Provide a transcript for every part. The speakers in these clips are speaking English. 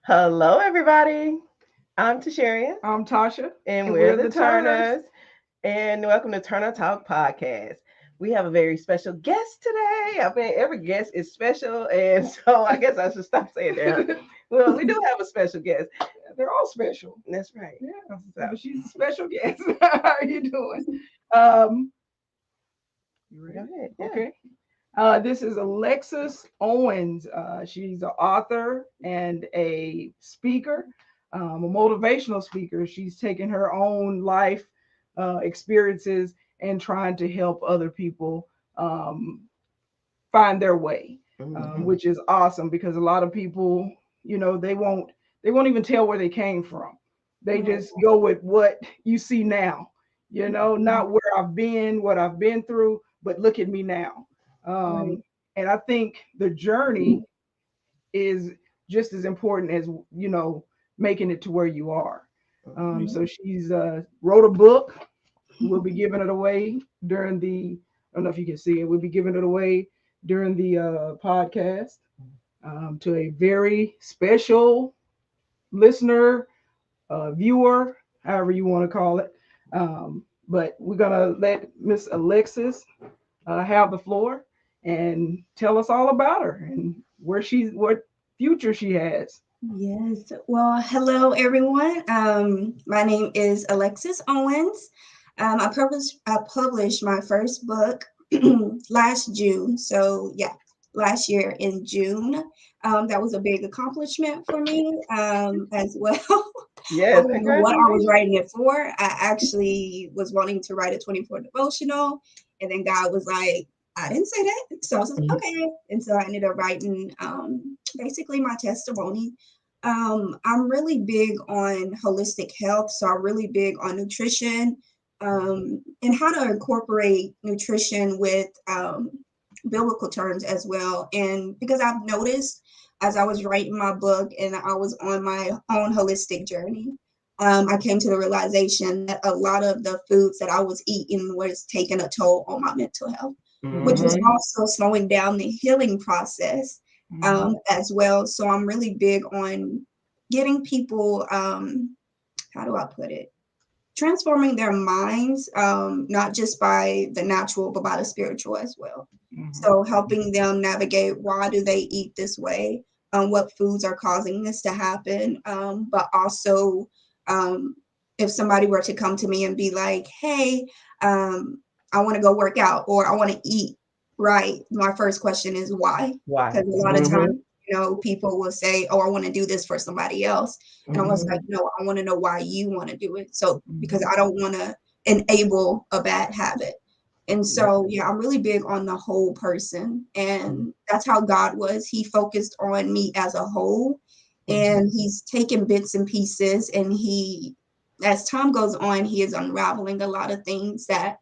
Hello, everybody. I'm Tasharia, I'm Tasha, and and we're we're the the Turners. Turners. And welcome to Turner Talk Podcast. We have a very special guest today. I mean, every guest is special, and so I guess I should stop saying that. Well, we do have a special guest. They're all special. That's right. Yeah, So, but she's a special guest. How are you doing? Um, you go ready? ahead. Yeah. Okay. This is Alexus Owens. She's an author and a speaker, a motivational speaker. She's taken her own life experiences and trying to help other people um, find their way, Mm-hmm. which is awesome because a lot of people, they won't even tell where they came from. They Right. just go with what you see now, not where I've been, what I've been through, but look at me now. Right. And I think the journey is just as important as making it to where you are. Mm-hmm. So she's wrote a book. We'll be giving it away during the. I don't know if you can see it. We'll be giving it away during the podcast to a very special listener, viewer, however you want to call it. But we're gonna let Miss Alexis have the floor and tell us all about her and what future she has. Yes. Well, hello everyone. My name is Alexus Owens. I published my first book last June. So yeah, last year in June. That was a big accomplishment for me as well. I Yes. didn't know what I was Congratulations. writing it for. I actually was wanting to write a 24 devotional, and then God was like, I didn't say that. So I was like, okay. And so I ended up writing basically my testimony. I'm really big on holistic health. So I'm really big on nutrition and how to incorporate nutrition with biblical terms as well. And because I've noticed as I was writing my book and I was on my own holistic journey, I came to the realization that a lot of the foods that I was eating was taking a toll on my mental health, which was Mm-hmm. Mhm, also slowing down the healing process mhm, as well. So I'm really big on getting people, how do I put it? Transforming their minds, not just by the natural, but by the spiritual as well. mhm, So helping them navigate why do they eat this way, what foods are causing this to happen, but also um, if somebody were to come to me and be like, hey, I want to go work out or I want to eat right, my first question is why? Why? Because a lot of Mm-hmm. times, people will say, oh, I want to do this for somebody else. And I was Mm-hmm. like, no, I want to know why you want to do it. So, because mhm, I don't want to enable a bad habit. And Yep. so, yeah, I'm really big on the whole person. And that's how God was. He focused on me as a whole. Mm-hmm. And he's taken bits and pieces. And as time goes on, he is unraveling a lot of things that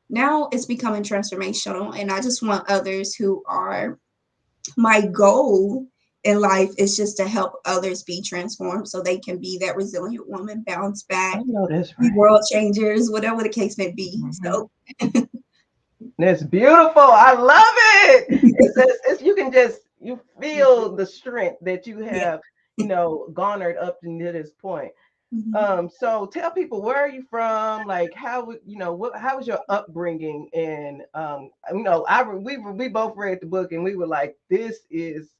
now it's becoming transformational. And I just want others who are my goal in life is just to help others be transformed so they can be that resilient woman, bounce I back, know that's be right. world changers, whatever the case may be. mhm. So, That's beautiful. I love it. It's you can just you feel the strength that you yeah. have, garnered up to this point. Mhm. So tell people where are you from? Like how was your upbringing? And we both read the book and we were like, This is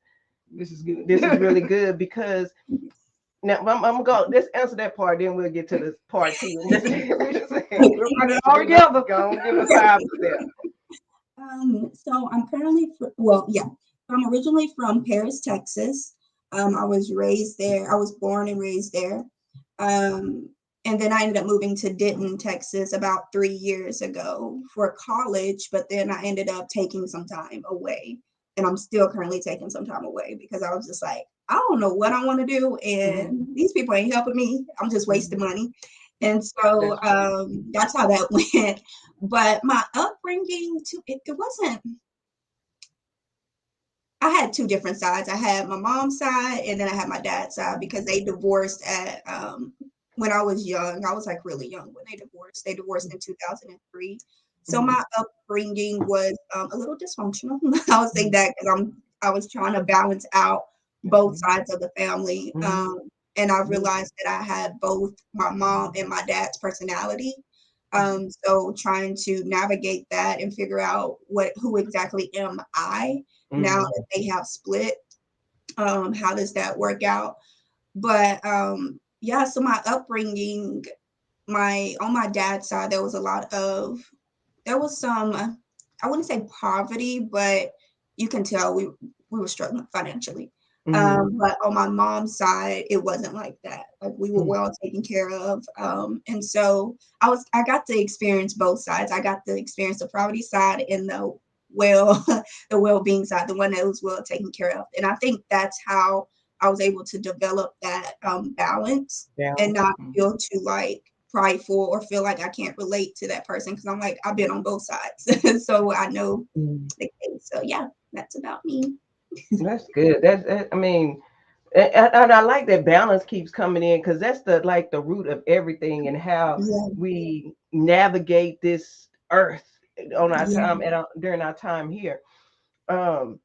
good. this is really good because now I'm gonna go. Let's answer that part, then we'll get to the part two. And just we just We'll put it all together. go give us our step. So I'm currently, well, yeah, I'm originally from Paris, Texas. I was raised there. I was born and raised there. Um, and then I ended up moving to Denton, Texas about 3 years ago for college. But then I ended up taking some time away. And I'm still currently taking some time away because I was just like, I don't know what I want to do. And Mhm. these people ain't helping me. I'm just wasting Mhm. money. And so That's true. that's how that went. But my upbringing, too, it wasn't. I had two different sides. I had my mom's side, and then I had my dad's side because they divorced at when I was young. I was like really young when they divorced. They divorced in 2003. So Mhm. my upbringing was a little dysfunctional. I would say that because I was trying to balance out both sides of the family. Mhm. And I realized that I had both my mom and my dad's personality. So trying to navigate that and figure out who exactly am I now Mhm. that they have split. How does that work out? But yeah, so my upbringing, on my dad's side, there was some, I wouldn't say poverty, but you can tell we were struggling financially. Mhm. But on my mom's side, it wasn't like that. Like we were well taken care of. And so I got to experience both sides. I got to experience the poverty side and well, the well-being side, the one that was well taken care of. And I think that's how I was able to develop that balance Yeah. and not feel too like prideful or feel like I can't relate to that person because I'm like, I've been on both sides. So I know the case. So yeah, that's about me. That's good. I mean, and I like that balance keeps coming in because that's the root of everything and how Yeah. we navigate this earth on our Yeah. time and during our time here. Um,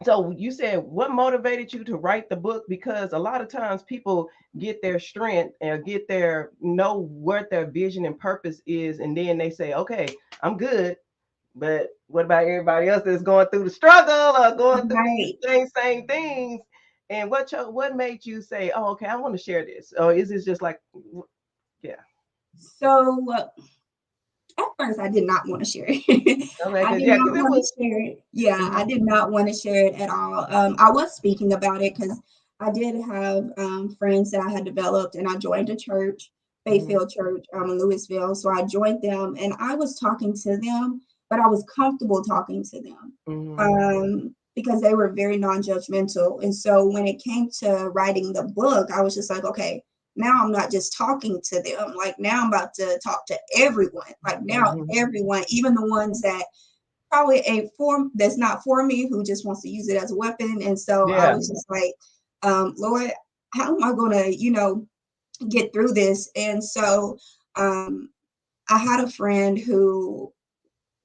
so you said what motivated you to write the book? Because a lot of times people get their strength and get their know what their vision and purpose is, and then they say, "Okay, I'm good." But what about everybody else that's going through the struggle or going through these Right. same things? And what made you say, "Oh, okay, I want to share this"? Or is it just like, yeah, So at first, I did not want to share it. okay, I because did yeah, not because it want to was. share it. Yeah, I Mhm, did not want to share it at all. I was speaking about it because I did have friends that I had developed, and I joined a church, mhm, Faithfield Church, in Louisville. So I joined them, and I was talking to them, but I was comfortable talking to them mhm, because they were very non-judgmental. And so when it came to writing the book, I was just like, okay, now I'm not just talking to them. Like now I'm about to talk to everyone. Like now mhm. everyone, even the ones that probably that's not for me, who just wants to use it as a weapon. And so I Yeah. was just like, Lord, how am I gonna, get through this? And so I had a friend who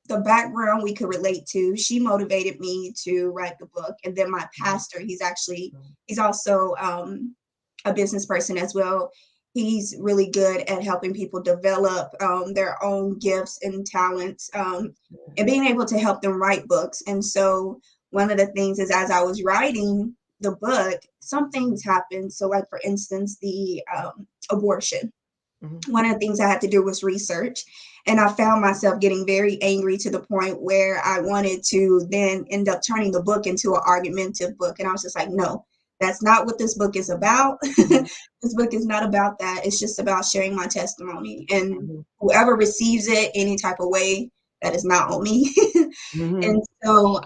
the background we could relate to. She motivated me to write the book. And then my pastor, he's also a business person as well. He's really good at helping people develop their own gifts and talents and being able to help them write books. And so one of the things is as I was writing the book, some things happened. So like for instance, the abortion. Mhm. One of the things I had to do was research. And I found myself getting very angry to the point where I wanted to then end up turning the book into an argumentative book. And I was just like, no, that's not what this book is about. Mhm. This book is not about that. It's just about sharing my testimony. And Mhm. whoever receives it any type of way, that is not on me. Mhm. And so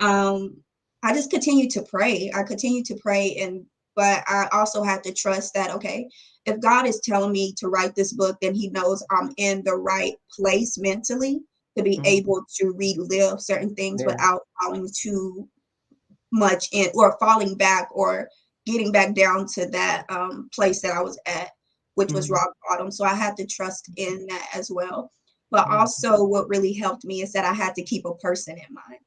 I just continued to pray. I continued to pray, but I also had to trust that, okay, if God is telling me to write this book, then he knows I'm in the right place mentally to be Mhm. able to relive certain things Yeah. without falling too much in or falling back or getting back down to that place that I was at, which was Mhm. rock bottom. So I had to trust in that as well. But Mhm. also what really helped me is that I had to keep a person in mind.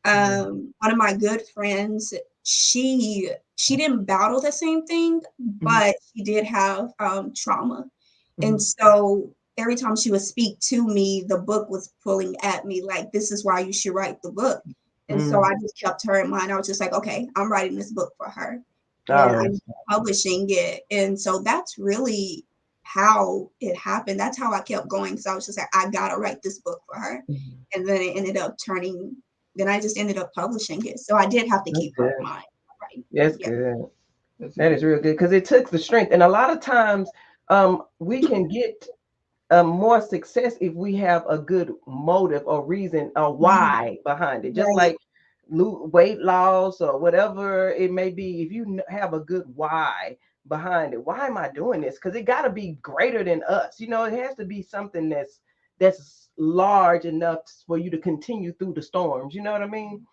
Yeah. One of my good friends, she didn't battle the same thing, Mhm. but she did have trauma. And Mhm. so every time she would speak to me, the book was pulling at me like, this is why you should write the book. And so Mhm. I just kept her in mind. I was just like, okay, I'm writing this book for her and Oh, I'm that's. publishing it. And so that's really how it happened. That's how I kept going. So I was just like, I gotta write this book for her. Mhm. And then it ended up then I just ended up publishing it. So I did have to That's keep her good. in mind. Right. That's Yeah. good. That's That it. is real good because it took the strength, and a lot of times, we can get more success if we have a good motive or reason or Yeah. why behind it. Just Right. like weight loss or whatever it may be, if you have a good why behind it, why am I doing this? Because it got to be greater than us. It has to be something that's large enough for you to continue through the storms. You know what I mean?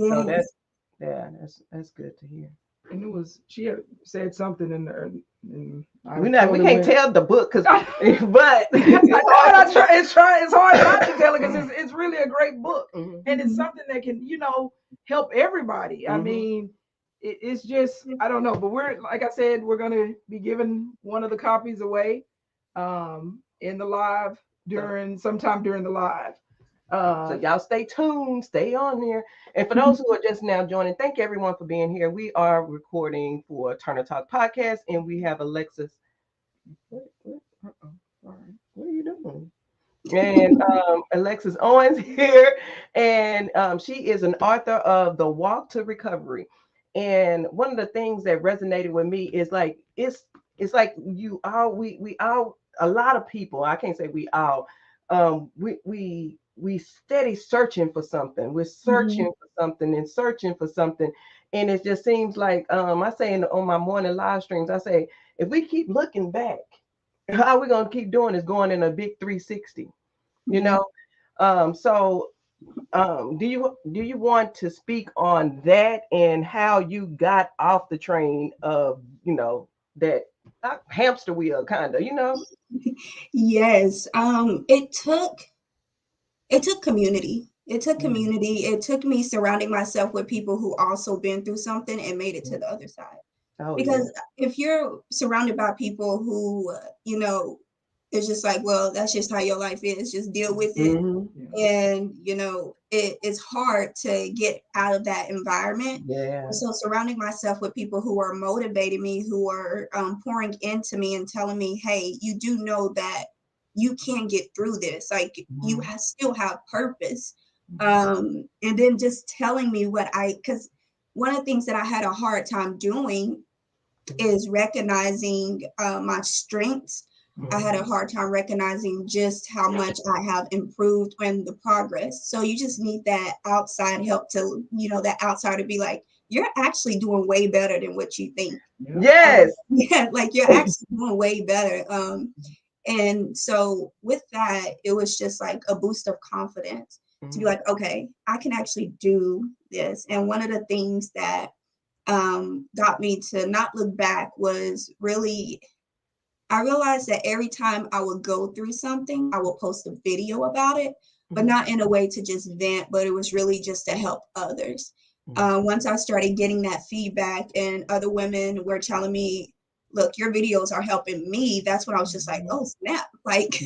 So Yes. that's good to hear. And she had said something in there, and I We totally can't went. tell the book because, but It's hard. It's hard not to tell it because it's really a great book, Mhm, and it's Mhm. something that can help everybody. I mhm, mean, it's just, I don't know, but we're, like I said, we're gonna be giving one of the copies away in the live sometime during the live. So y'all stay tuned, stay on there. And for those who are just now joining, thank you everyone for being here. We are recording for Turner Talk Podcast, and we have Alexus. What are you doing? And Alexus Owens here, and she is an author of The Walk to Recovery. And one of the things that resonated with me is like it's like you all we all, a lot of people, I can't say we all, we steady searching for something. We're searching for something and searching for something, and it just seems like I say on my morning live streams, I say if we keep looking back, how we gonna keep doing is going in a big 360, you know. So do you want to speak on that and how you got off the train of, you know, that hamster wheel kind of, you know? Yes. It took community. It took community. It took me surrounding myself with people who also been through something and made it to the other side. Oh Because if you're surrounded by people who, it's just like, well, that's just how your life is, just deal with it. And, it's hard to get out of that environment. Yeah. So surrounding myself with people who are motivating me, who are pouring into me and telling me, hey, you do know that you can get through this. Like you still have purpose. And then just telling me because one of the things that I had a hard time doing is recognizing my strengths. I had a hard time recognizing just how much I have improved and the progress. So you just need that outside help to, that outside to be like, you're actually doing way better than what you think. Yes. Yeah, like you're actually doing way better. And so with that, it was just like a boost of confidence to be like, okay, I can actually do this. And one of the things that got me to not look back was really, I realized that every time I would go through something, I would post a video about it, but not in a way to just vent, but it was really just to help others. Once I started getting that feedback and other women were telling me, look, your videos are helping me, that's when I was just like, oh, snap. Like,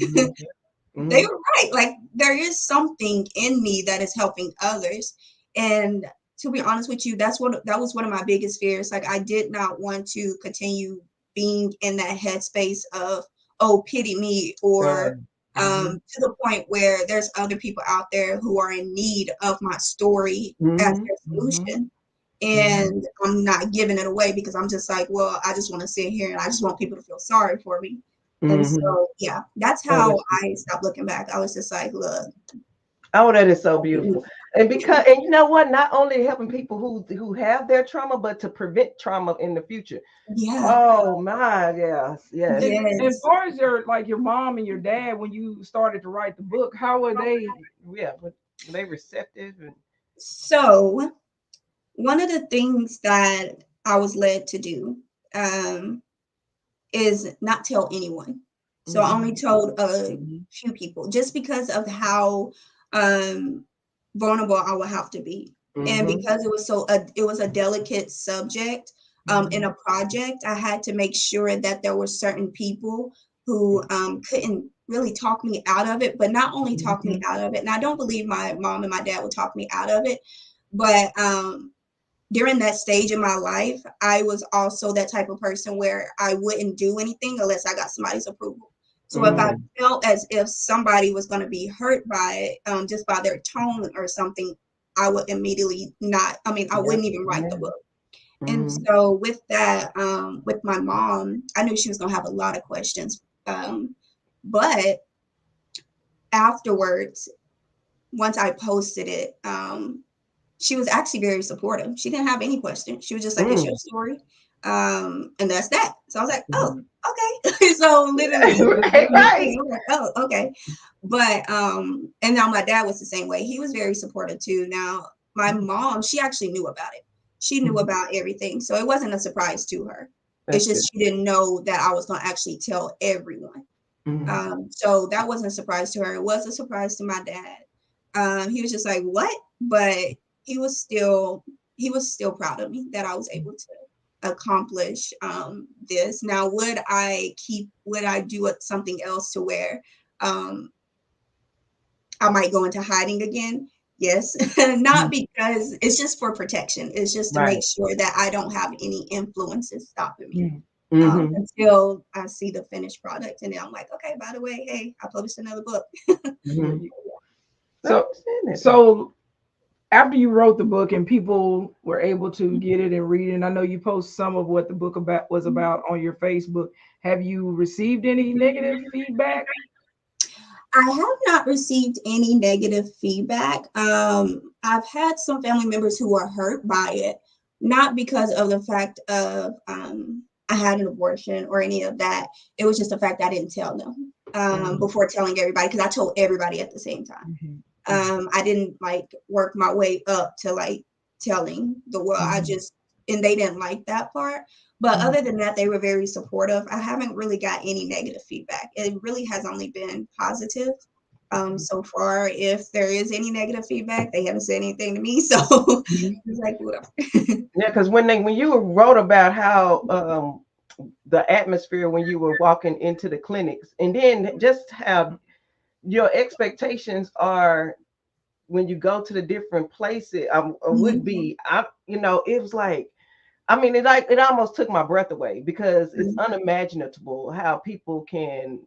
they were right. Like, there is something in me that is helping others. And to be honest with you, that was one of my biggest fears. Like, I did not want to continue being in that headspace of, oh, pity me, or to the point where there's other people out there who are in need of my story as their solution. And I'm not giving it away because I'm just like, well, I just want to sit here and I just want people to feel sorry for me. And so, yeah, that's how I stopped looking back. I was just like, look. Oh, that is so beautiful. And you know what? Not only helping people who have their trauma, but to prevent trauma in the future. Yeah. Oh my, yes. And as far as your mom and your dad, when you started to write the book, how were they? Yeah, were they receptive? So one of the things that I was led to do is not tell anyone. So I only told a few people, just because of how vulnerable I would have to be. And because it was a delicate subject in a project, I had to make sure that there were certain people who couldn't really talk me out of it, but not only talk me out of it. And I don't believe my mom and my dad would talk me out of it, but during that stage in my life, I was also that type of person where I wouldn't do anything unless I got somebody's approval. So if I felt as if somebody was going to be hurt by it, just by their tone or something, I would immediately I wouldn't even write the book. And so with that, with my mom, I knew she was going to have a lot of questions. But afterwards, once I posted it, she was actually very supportive. She didn't have any questions. She was just like, it's your story. And that's that. So I was like, oh, okay. So literally, right. Like, oh, okay. But, and now my dad was the same way. He was very supportive too. Now, my mom, she actually knew about it. She knew about everything. So it wasn't a surprise to her. It's just she didn't know that I was going to actually tell everyone. So that wasn't a surprise to her. It was a surprise to my dad. He was just like, what? But he was still he was still proud of me that I was able to accomplish this. Now, would I do something else to where I might go into hiding again? Yes. Not because it's just for protection. It's just to make sure that I don't have any influences stopping me until I see the finished product. And then I'm like, okay, by the way, hey, I published another book. So after you wrote the book and people were able to get it and read it, and I know you post some of what the book was about on your Facebook. Have you received any negative feedback? I have not received any negative feedback. I've had some family members who were hurt by it, not because of the fact of I had an abortion or any of that. It was just the fact I didn't tell them before telling everybody, because I told everybody at the same time. I didn't like work my way up to like telling the world. And they didn't like that part. But other than that, they were very supportive. I haven't really got any negative feedback. It really has only been positive so far. If there is any negative feedback, they haven't said anything to me. So it's like, whatever. Yeah, because when you wrote about how the atmosphere when you were walking into the clinics, and then just how your expectations are when you go to the different places, would be, it was like, I mean, it almost took my breath away, because it's unimaginable how people can,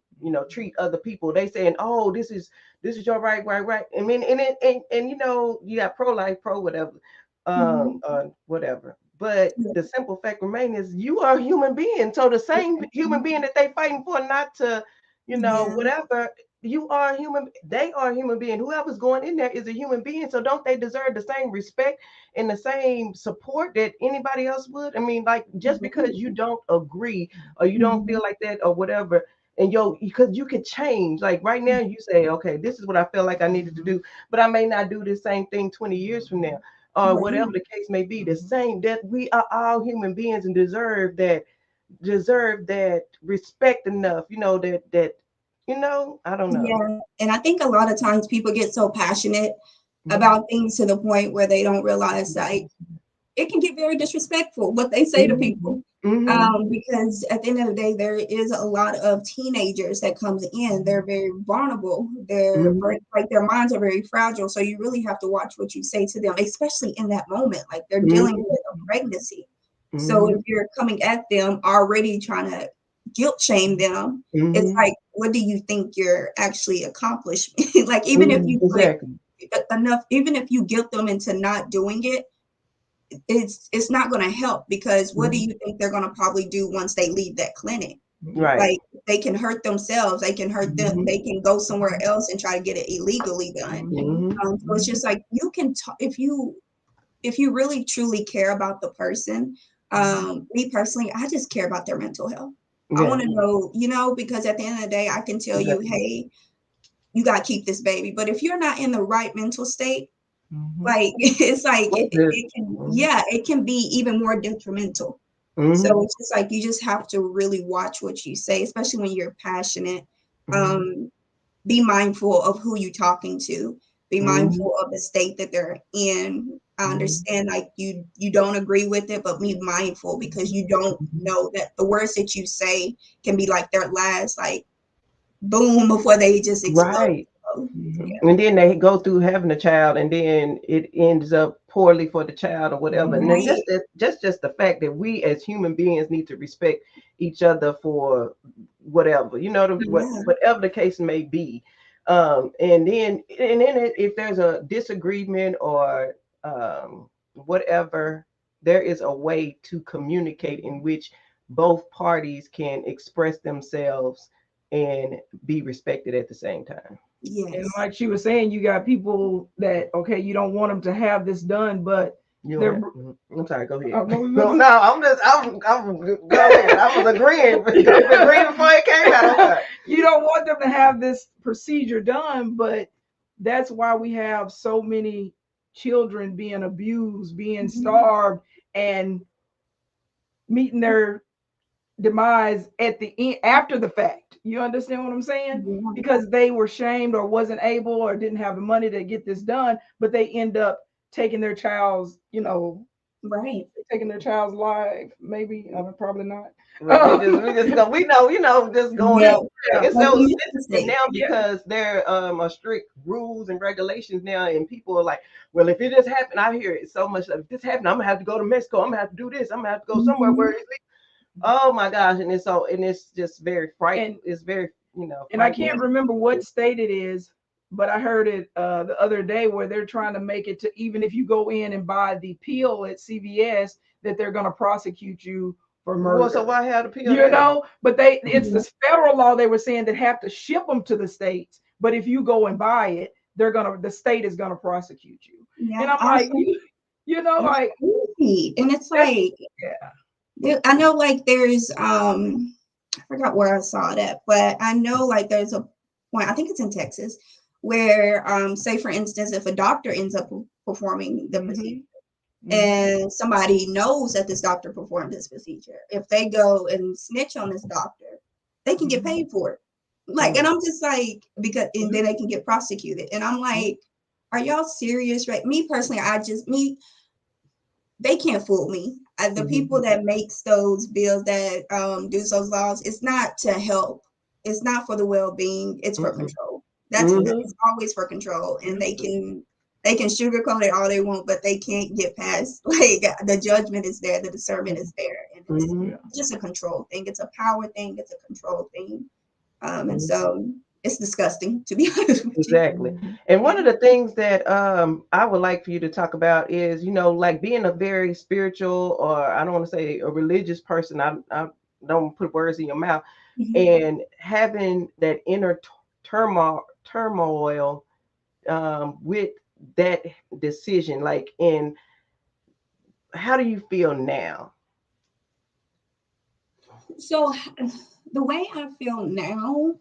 treat other people. They saying, "Oh, this is your right." I mean, and you got pro-life, pro whatever, whatever. But the simple fact remains is you are a human being. So the same human being that they fighting for not to, whatever. You are a human. They are a human being. Whoever's going in there is a human being. So don't they deserve the same respect and the same support that anybody else would? I mean, like, just because you don't agree or you don't feel like that or whatever, and because you could change. Like right now, you say, okay, this is what I feel like I needed to do, but I may not do the same thing 20 years from now, or whatever the case may be. The same, that we are all human beings and deserve that respect enough, that I don't know. Yeah. And I think a lot of times people get so passionate about things to the point where they don't realize that it can get very disrespectful what they say to people. Because at the end of the day, there is a lot of teenagers that comes in. They're very vulnerable. They're like, their minds are very fragile. So you really have to watch what you say to them, especially in that moment. Like, they're dealing with a pregnancy. So if you're coming at them already trying to guilt shame them, it's like, what do you think you're actually accomplishing? Like, even if you even if you guilt them into not doing it, it's not going to help, because what do you think they're going to probably do once they leave that clinic? Like, they can hurt themselves, they can hurt them, they can go somewhere else and try to get it illegally done. So it's just like, you can if you really truly care about the person. Me personally, I just care about their mental health. I want to know, because at the end of the day, I can tell you, hey, you got to keep this baby. But if you're not in the right mental state, like, it's like, it can be even more detrimental. So it's just like, you just have to really watch what you say, especially when you're passionate. Be mindful of who you're talking to. Be mindful of the state that they're in. I understand, like, you don't agree with it, but be mindful, because you don't know that the words that you say can be like their last, like, boom, before they just explode. And then they go through having a child, and then it ends up poorly for the child or whatever. And then just the fact that we as human beings need to respect each other for whatever, whatever the case may be. And then if there's a disagreement or whatever, there is a way to communicate in which both parties can express themselves and be respected at the same time. And like she was saying, you got people that, okay, you don't want them to have this done, but I'm sorry, go ahead. No, I'm go ahead. I was agreeing before it came out. You don't want them to have this procedure done, but that's why we have so many children being abused, being starved, and meeting their demise at the end, after the fact. You understand what I'm saying? Because they were shamed or wasn't able or didn't have the money to get this done, but they end up taking their child's, Right. taking their child's life. Maybe, probably not. We just go. We know, just going Yeah. out. Yeah, It's Like so the mental sensitive state. now yeah. because there are strict rules and regulations now, and people are like, well, if it just happened, I hear it so much. Like, if this happened, I'm gonna have to go to Mexico. I'm gonna have to do this. I'm gonna have to go somewhere Mhm. where it's oh my gosh, and it's just very And frightful. It's very and I frightening. can't remember what state it is, but I heard it the other day where they're trying to make it to, even if you go in and buy the pill at CVS, that they're going to prosecute you for Well, so murder. why have the pill You now? know, but it's the federal law they were saying that have to ship them to the states. But if you go and buy it, the state is gonna prosecute you. Yeah. And I'm like, It's like crazy. And it's that's like, yeah. I know like there's I forgot where I saw that, but I know like there's a point, I think it's in Texas, where say for instance, if a doctor ends up performing the procedure and somebody knows that this doctor performed this procedure, if they go and snitch on this doctor, they can get paid for it. Like, and I'm just like, because and then they can get prosecuted. And I'm like, are y'all serious? Right? Me personally, they can't fool me. The people that makes those bills that do those laws, it's not to help. It's not for the well-being. It's for control. That's what it's always for control. And they can sugarcoat it all they want, but they can't get past like the judgment is there, the discernment is there, and it's just a control thing. It's a power thing. It's a control thing. And so it's disgusting, to be honest with you. Exactly. And one of the things that I would like for you to talk about is, like being a very spiritual, or I don't want to say a religious person. I don't put words in your mouth, and having that inner turmoil with that decision. Like, in how do you feel now? So the way I feel now,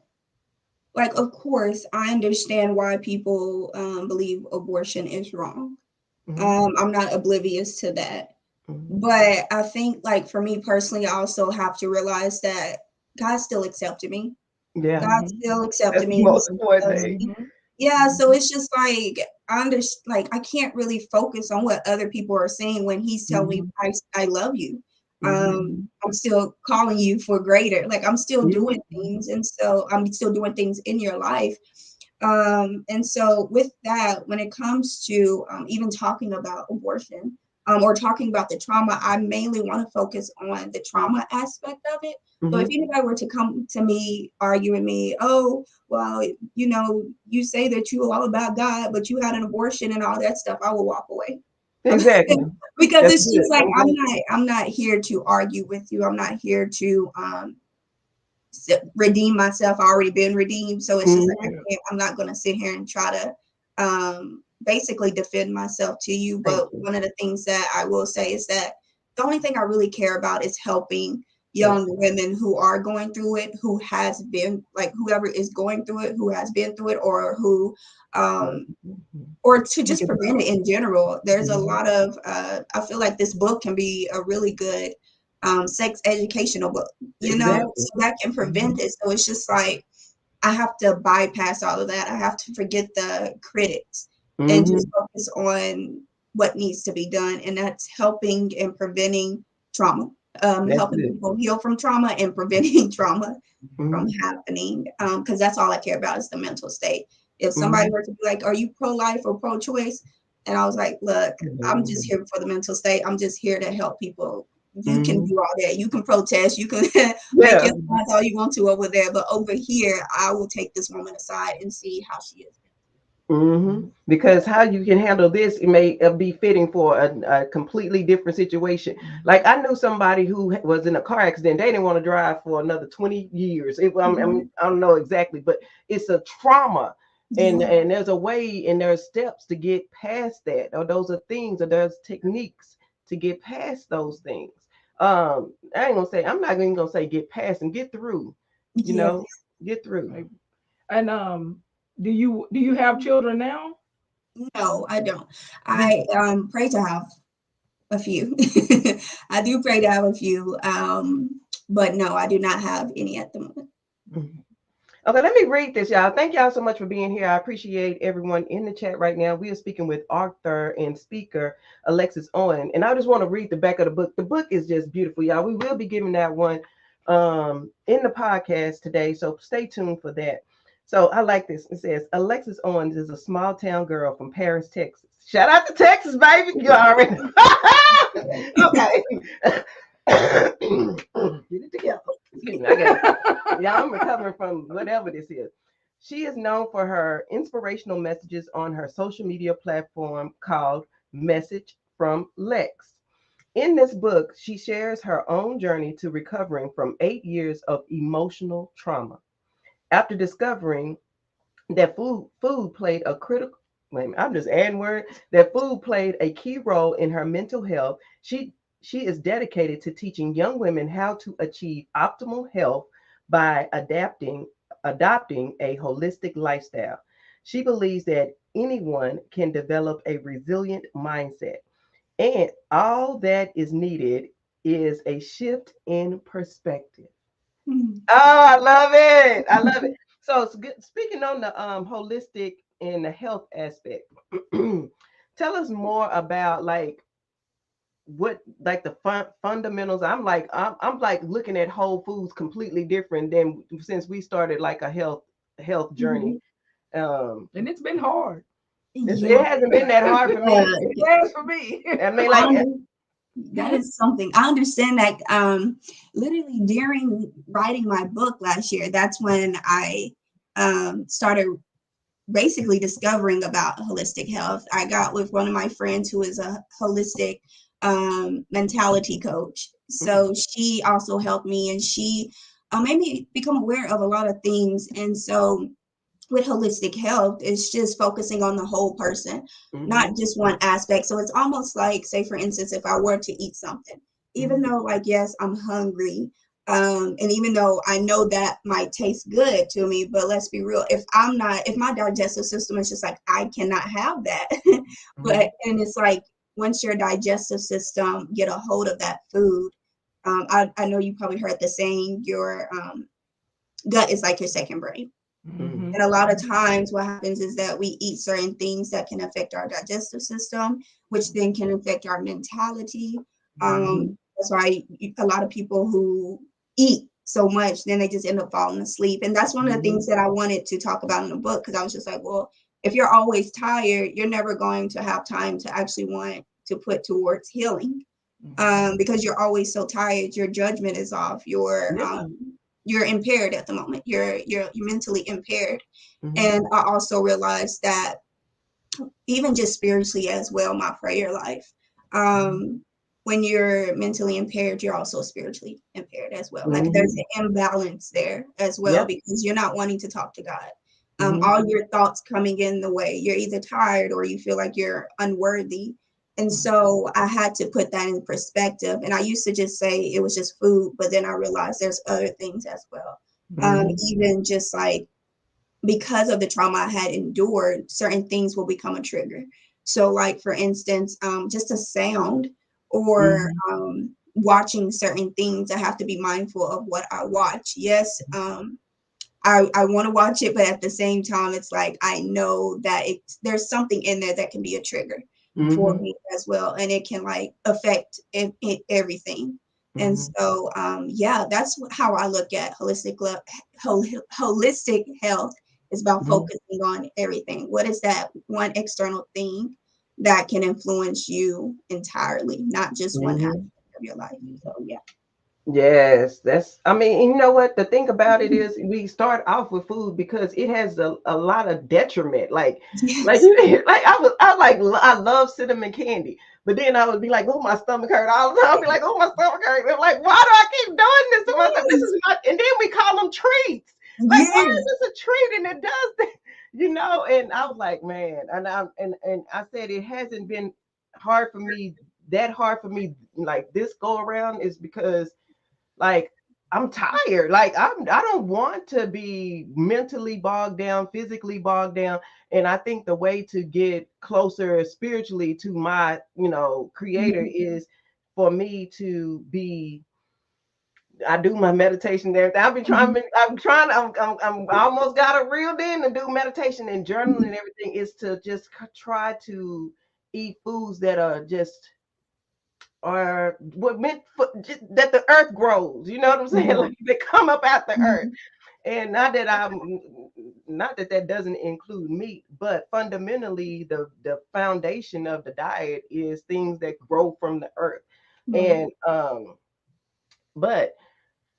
like, of course, I understand why people believe abortion is wrong. I'm not oblivious to that. But I think, like, for me personally, I also have to realize that God still accepted me. Yeah, God still that's accepted the me. He most still important loves thing. me. Yeah, so it's just like I can't really focus on what other people are saying when He's telling me I love you. I'm still calling you for greater. Like I'm still doing things, and so I'm still doing things in your life. And so with that, when it comes to even talking about abortion or talking about the trauma, I mainly want to focus on the trauma aspect of it. So if anybody were to come to me, argue with me, oh, well, you say that you're all about God, but you had an abortion and all that stuff, I will walk away. Exactly. Because That's it's good. just like Exactly. I'm not here to argue with you. I'm not here to redeem myself. I already been redeemed, so it's just like I'm not going to sit here and try to basically defend myself to you. Thank But you. one of the things that I will say is that the only thing I really care about is helping young women who are going through it, who has been like whoever is going through it, who has been through it, or who or to just prevent it in general. There's a lot of I feel like this book can be a really good sex educational book, Exactly. so that can prevent it. So it's just like I have to bypass all of that. I have to forget the critics and just focus on what needs to be done, and that's helping and preventing trauma, That's helping it. people heal from trauma and preventing trauma from happening. Because that's all I care about is the mental state. If somebody were to be like, "Are you pro-life or pro-choice?" and I was like, "Look, I'm just here for the mental state. I'm just here to help people. You can do all that. You can protest. You can make Yeah. your signs all you want to over there, but over here, I will take this woman aside and see how she is." Because how you can handle this, it may be fitting for a completely different situation. Like, I knew somebody who was in a car accident. They didn't want to drive for another 20 years. I don't know exactly, but it's a trauma. And Yeah. and there's a way and there's steps to get past that, or those are things, or there's techniques to get past those things. I ain't gonna say, I'm not even gonna say get past and get through, you Yeah. know, get through. And do you have children now? No, I don't. I pray to have a few. I do pray to have a few. But no, I do not have any at the moment. Okay, let me read this, y'all. Thank y'all so much for being here. I appreciate everyone in the chat right now. We are speaking with author and speaker Alexus Owens, and I just want to read the back of the book. The book is just beautiful, y'all. We will be giving that one in the podcast today, so stay tuned for that. So I like this. It says Alexus Owens is a small town girl from Paris, Texas. Shout out to Texas, baby. You already okay. Get it together. Excuse me, I got yeah, I'm recovering from whatever this is. She is known for her inspirational messages on her social media platform called Message from Lex. In this book, she shares her own journey to recovering from 8 years of emotional trauma. After discovering that food played a critical wait a minute, I'm just adding word that food played a key role in her mental health. She is dedicated to teaching young women how to achieve optimal health by adopting a holistic lifestyle. She believes that anyone can develop a resilient mindset, and all that is needed is a shift in perspective. Mhm. Oh, I love it. I love it. So speaking on the holistic and the health aspect, tell us more about like what like the fundamentals. I'm like looking at Whole Foods completely different than since we started like a health journey. Mhm. And it's been hard. Yeah. It hasn't been that hard for me. It has for me. I mean, like, I, that is something I understand that literally during writing my book last year, that's when I started basically discovering about holistic health. I got with one of my friends who is a holistic mentality coach. mhm, So she also helped me, and she made me become aware of a lot of things. And so with holistic health, it's just focusing on the whole person, not mhm, just one aspect. So it's almost like, say, for instance, if I were to eat something, even mhm, though, like, yes, I'm hungry, and even though I know that might taste good to me, but let's be real, if my digestive system is just like, I cannot have that. mhm, And it's like, once your digestive system get a hold of that food, I know you probably heard the saying, your gut is like your second brain. mhm, And a lot of times, what happens is that we eat certain things that can affect our digestive system, which then can affect our mentality. mhm, That's why a lot of people who eat so much, then they just end up falling asleep. And that's one of the mhm, things that I wanted to talk about in the book, because I was just like, well, if you're always tired, you're never going to have time to actually want to put towards healing, because you're always so tired. Your judgment is off. yeah, You're impaired at the moment. You're mentally impaired. mhm, And I also realized that even just spiritually as well, my prayer life, mhm, when you're mentally impaired, you're also spiritually impaired as well. Like there's mhm, an imbalance there as well, yep, because you're not wanting to talk to God. mhm, All your thoughts coming in the way. You're either tired or you feel like you're unworthy. And mhm, so I had to put that in perspective. And I used to just say it was just food, but then I realized there's other things as well. mhm, Even just like, because of the trauma I had endured, certain things will become a trigger. So, like for instance, just a sound or mhm, watching certain things, I have to be mindful of what I watch. Yes, I want to watch it, but at the same time, it's like I know that there's something in there that can be a trigger for mhm, me as well, and it can like affect everything. And mhm, so, yeah, that's how I look at holistic health. Is about mhm, focusing on everything. What is that one external thing that can influence you entirely, not just one aspect mhm. of your life? So, yeah. Yes, that's, I mean, you know what? The thing about it is we start off with food because it has a lot of detriment. Like Yes. you like I love cinnamon candy, but then I would be like, oh, my stomach hurt all the time. I'll be like, oh, my stomach hurt. I'm like, why do I keep doing this to myself? This Yes. is not, and then we call them treats. Like, why Yes. is this a treat? And it does that, and I was like, man, and I said it hasn't been hard for me, that hard for me, like this go around is because like I'm tired. I don't want to be mentally bogged down, physically bogged down. And I think the way to get closer spiritually to my, creator Mhm. is for me to be I do my meditation there. I've been trying. I almost got it reeled in to do meditation and journaling and everything. Is to just try to eat foods that are just are what meant for just, that the earth grows. You know what I'm saying? Like they come up out the earth. And not that that doesn't include meat, but fundamentally the foundation of the diet is things that grow from the earth. And but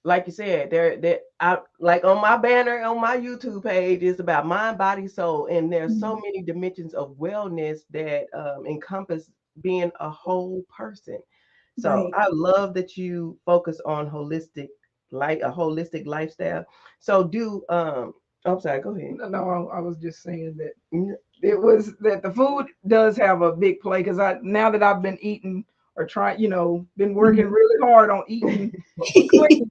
like you said, there I like on my banner on my YouTube page is about mind, body, soul, and there's so many dimensions of wellness that encompass being a whole person. So Right. I love that you focus on holistic, like a holistic lifestyle. So I'm sorry, go ahead. No, I was just saying that Mm. it was that the food does have a big play because I now that I've been eating or trying, been working really hard on eating clean,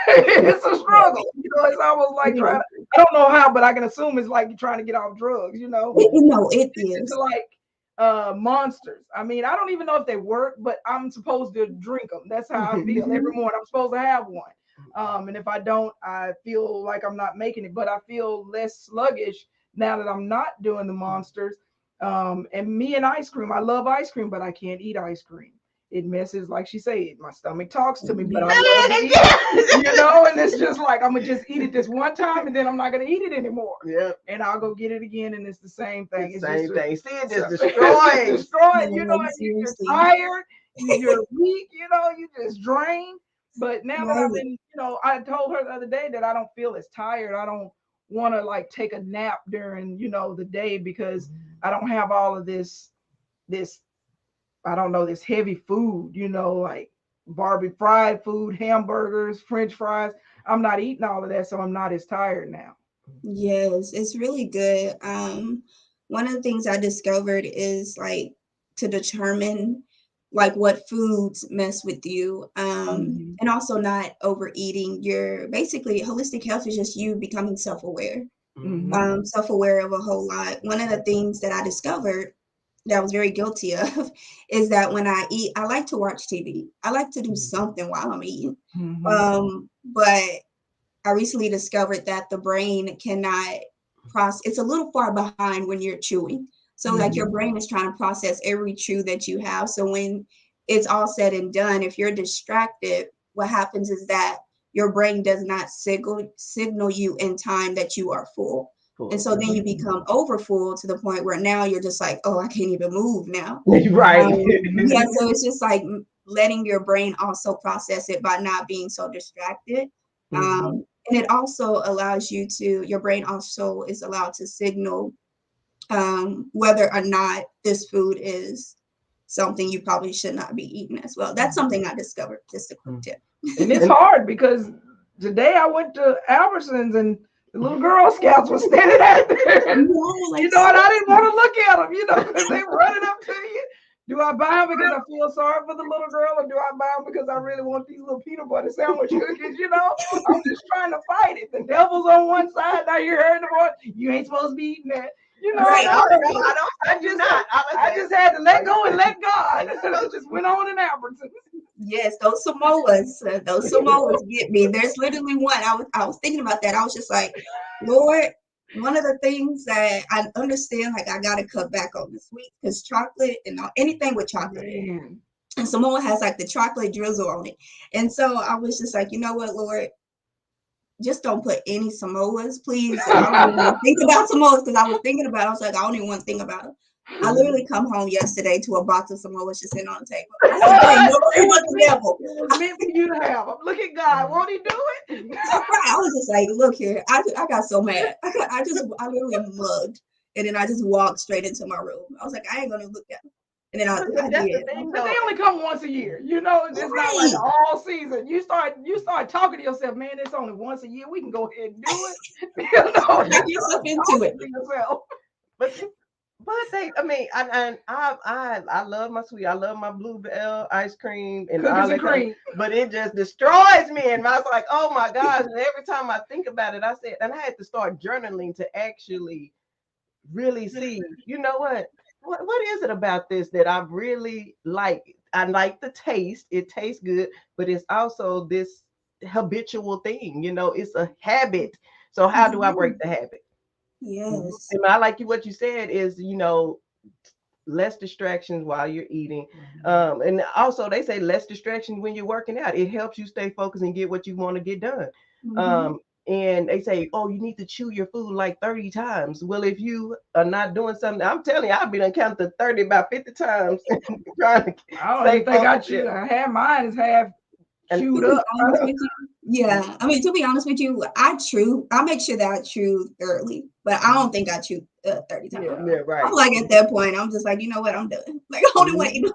it's a struggle. It's almost like trying. I don't know how, but I can assume it's like you're trying to get off drugs. It It's is. like monsters. I mean, I don't even know if they work, but I'm supposed to drink them. That's how I feel every morning. I'm supposed to have one. And if I don't, I feel like I'm not making it. But I feel less sluggish now that I'm not doing the monsters. And me and ice cream. I love ice cream, but I can't eat ice cream. It messes, like she said, my stomach talks to me, but I love to eat it, and it's just like I'm gonna just eat it this one time and then I'm not gonna eat it anymore. Yeah. And I'll go get it again, and it's the same thing. It's same thing. See, it just it's destroys. destroyed. Yeah, You're seriously. tired, you're weak, you just drained. But now that I've Right. been, I told her the other day that I don't feel as tired. I don't want to like take a nap during, the day because I don't have all of this I don't know, this heavy food, like Barbie fried food, hamburgers, French fries. I'm not eating all of that, so I'm not as tired now. Yes, it's really good. One of the things I discovered is like to determine like what foods mess with you, and also not overeating. You're basically holistic health is just you becoming self-aware, self-aware of a whole lot. One of the things that I discovered that I was very guilty of is that when I eat, I like to watch TV. I like to do something while I'm eating. But I recently discovered that the brain cannot process, it's a little far behind when you're chewing. So, like, your brain is trying to process every chew that you have. So, when it's all said and done, if you're distracted, what happens is that your brain does not signal you in time that you are full. And so then you become overfull to the point where now you're just like, oh, I can't even move now. Right. Yeah, so it's just like letting your brain also process it by not being so distracted. And it also allows your brain also is allowed to signal whether or not this food is something you probably should not be eating as well. That's something I discovered, just a quick tip. And it's hard because today I went to Albertsons and the little Girl Scouts were standing out there. And, and I didn't want to look at them, because they running up to you. Do I buy them because I feel sorry for the little girl, or do I buy them because I really want these little peanut butter sandwich cookies? I'm just trying to fight it. The devil's on one side. Now you're hearing the voice. You ain't supposed to be eating that. Right. I just had to let go and let God. I just went on in Albertsons. Yes, those Samoas get me. There's literally one. I was thinking about that. I was just like, Lord, one of the things that I understand, like I gotta cut back on the sweet because chocolate and anything with chocolate. Man. And Samoa has like the chocolate drizzle on it. And so I was just like, you know what, Lord, just don't put any Samoas, please. I don't even think about Samoas because I was thinking about it. I was like, I don't even want to think about it. I literally come home yesterday to a box of Samoas just sitting on the table. It was meant for you to have. Look at God. Won't he do it? I was just like, look here. I got so mad. I literally mugged. And then I just walked straight into my room. I was like, I ain't going to look at them. And then I did. But they only come once a year. It's not like all season. You start talking to yourself, man, it's only once a year. We can go ahead and do it. Get yourself into it. But I love my sweet. I love my bluebell ice cream and cookies and cream. But it just destroys me. And I was like, oh my gosh. And every time I think about it, I said, and I had to start journaling to actually really see, you know what is it about this that I really like? I like the taste. It tastes good, but it's also this habitual thing. It's a habit. So how do I break the habit? Yes. And I like what you said is, less distractions while you're eating. And also they say less distractions when you're working out. It helps you stay focused and get what you want to get done. Mm-hmm. And they say, oh, you need to chew your food like 30 times. Well, if you are not doing something, I'm telling you, I've been counting 30 about 50 times trying to I don't stay even think I focused. chew. I have mine is half And chewed To be up. honest with you, yeah. I mean, to be honest with you, I make sure that I chew thoroughly, but I don't think I chew 30 times. Yeah. yeah, right. I'm like at that point, I'm just like, you know what, I'm done. Like, I don't want to eat.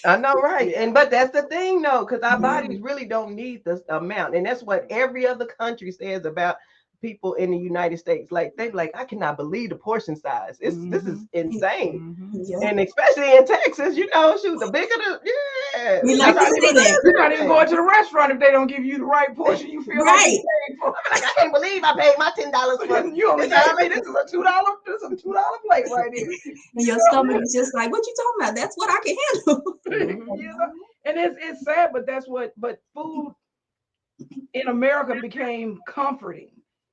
I know, right? Yeah. And but that's the thing, though, because our Yeah. bodies really don't need this amount, and that's what every other country says about people in the United States. Like they like, I cannot believe the portion size. This is insane, Yeah. and especially in Texas, shoot, the bigger the yeah. We You're like to not say even, that. you're not even going to the restaurant if they don't give you the right portion. You feel like you Right. paid for. I be like, I can't believe I paid my $10 for You only this. got me. This is a $2. This is a $2 plate right here. And your stomach is just like, what you talking about? That's what I can handle. You know? And it's sad, but that's what. But food in America became comforting.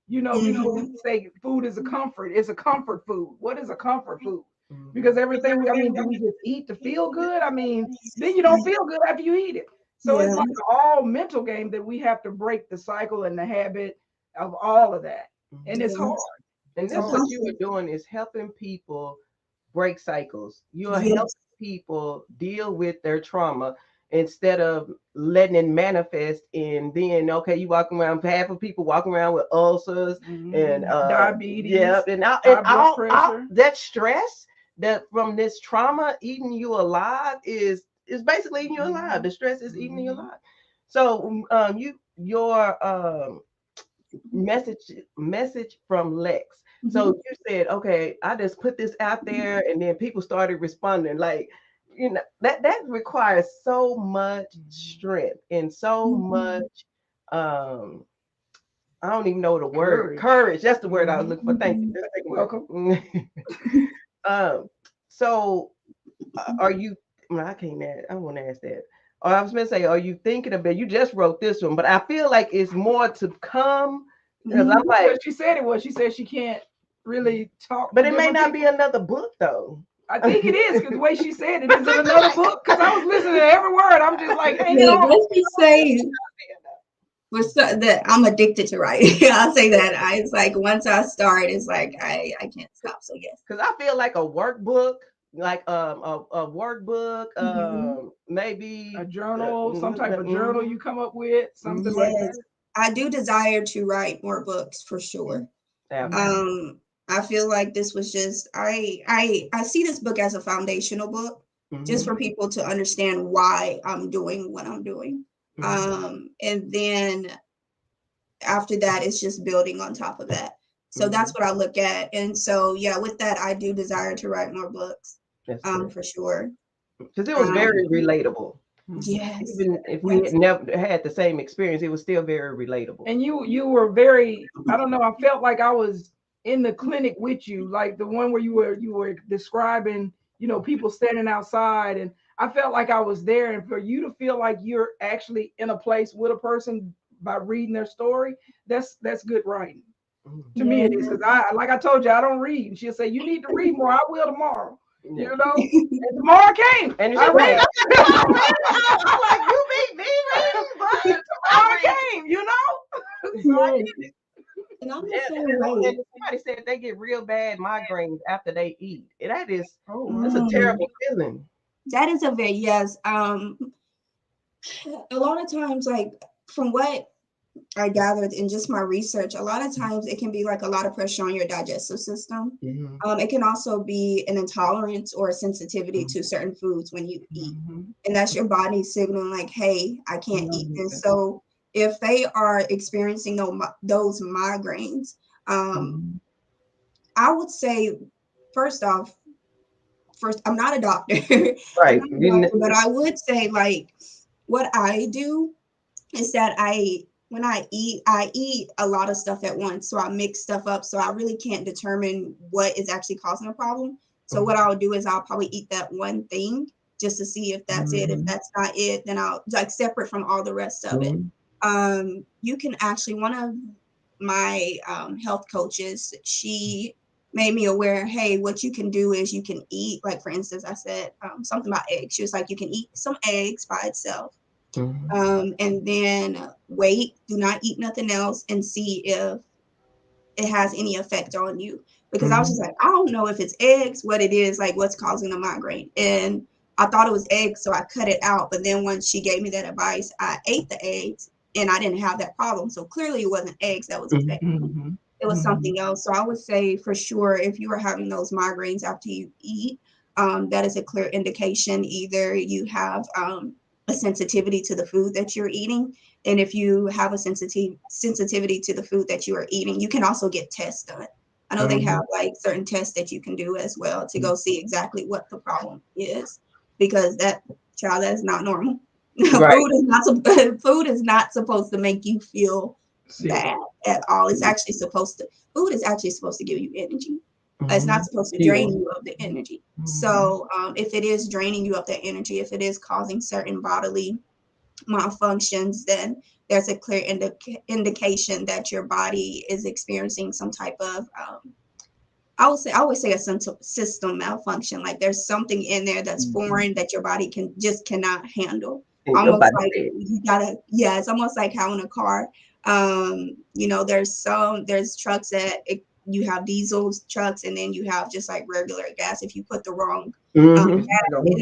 People say food is a comfort. It's a comfort food. What is a comfort food? Because everything do we just eat to feel good? Then you don't feel good after you eat it. So it's Yeah. like an all mental game that we have to break the cycle and the habit of all of that. And it's hard. And that's what you are doing is helping people break cycles. You are helping Yes. people deal with their trauma instead of letting it manifest in then okay, you walking around, half of people walking around with ulcers and Diabetes, yeah, and high blood pressure. that stress that from this trauma eating you alive is basically eating you alive. The stress is eating you alive. So your message from Lex. So you said, okay, I just put this out there, and then people started responding. Like, that requires so much strength and so much. I don't even know the word. Courage. That's the word I was looking for. Thank you. That's the word. Welcome. So are you? Well, I can't ask. I want to ask that. Or I was going to say, are you thinking about? You just wrote this one, but I feel like it's more to come. Because I'm like, what she said it was. She said she can't really talk. But it may not be another book, though. I think it is because the way she said it. Is it another book? Because I was listening to every word. I'm just like, hanging on. What she say? That I'm addicted to writing. I'll say that. It's like once I start, it's like I can't stop. So yes. Because I feel like a workbook, like a workbook, maybe a journal, some type of journal you come up with, something like that. I do desire to write more books for sure. I feel like this was just I see this book as a foundational book, just for people to understand why I'm doing what I'm doing. And then after that, it's just building on top of that. So that's what I look at. And so, yeah, with that, I do desire to write more books, for sure. Because it was very relatable. Yes. Even if we had never had the same experience, it was still very relatable. And you were very, I don't know, I felt like I was in the clinic with you, like the one where you were describing, people standing outside, and I felt like I was there. And for you to feel like you're actually in a place with a person by reading their story, that's good writing. To me it is, because like I told you, I don't read. And she'll say, you need to read more. I will tomorrow. And tomorrow came. And I read. I'm like, you beat me reading, but tomorrow came, So I did it. And I'm somebody said they get real bad migraines after they eat. That is, that's a terrible feeling. That is a very, yes. A lot of times, like from what I gathered in just my research, a lot of times it can be like a lot of pressure on your digestive system. It can also be an intolerance or a sensitivity to certain foods when you eat. And that's your body signaling like, hey, I can't eat this. So if they are experiencing those migraines, I would say, first, I'm not a doctor, right? But I would say, like, what I do is that when I eat a lot of stuff at once. So I mix stuff up. So I really can't determine what is actually causing a problem. So what I'll do is I'll probably eat that one thing just to see if that's it. If that's not it, then I'll like separate from all the rest of it. You can actually, one of my health coaches, she made me aware, hey, what you can do is you can eat, like for instance, I said something about eggs. She was like, you can eat some eggs by itself, and then wait, do not eat nothing else, and see if it has any effect on you. Because I was just like, I don't know if it's eggs, what it is, like what's causing the migraine. And I thought it was eggs, so I cut it out. But then once she gave me that advice, I ate the eggs and I didn't have that problem. So clearly it wasn't eggs that was affecting. It was something else. So I would say for sure, if you are having those migraines after you eat, that is a clear indication. Either you have a sensitivity to the food that you're eating. And if you have a sensitivity to the food that you are eating, you can also get tests done. I know they have like certain tests that you can do as well to go see exactly what the problem is, because that is not normal. Right. Food is not supposed to make you feel bad at all. It's actually food is actually supposed to give you energy. It's not supposed to drain you of the energy. So if it is draining you of that energy, if it is causing certain bodily malfunctions, then there's a clear indication that your body is experiencing some type of I always say a system malfunction. Like there's something in there that's foreign that your body cannot handle. Almost like you gotta, yeah, it's almost like how in a car, there's trucks that you have diesel trucks, and then you have just like regular gas. If you put the wrong gas in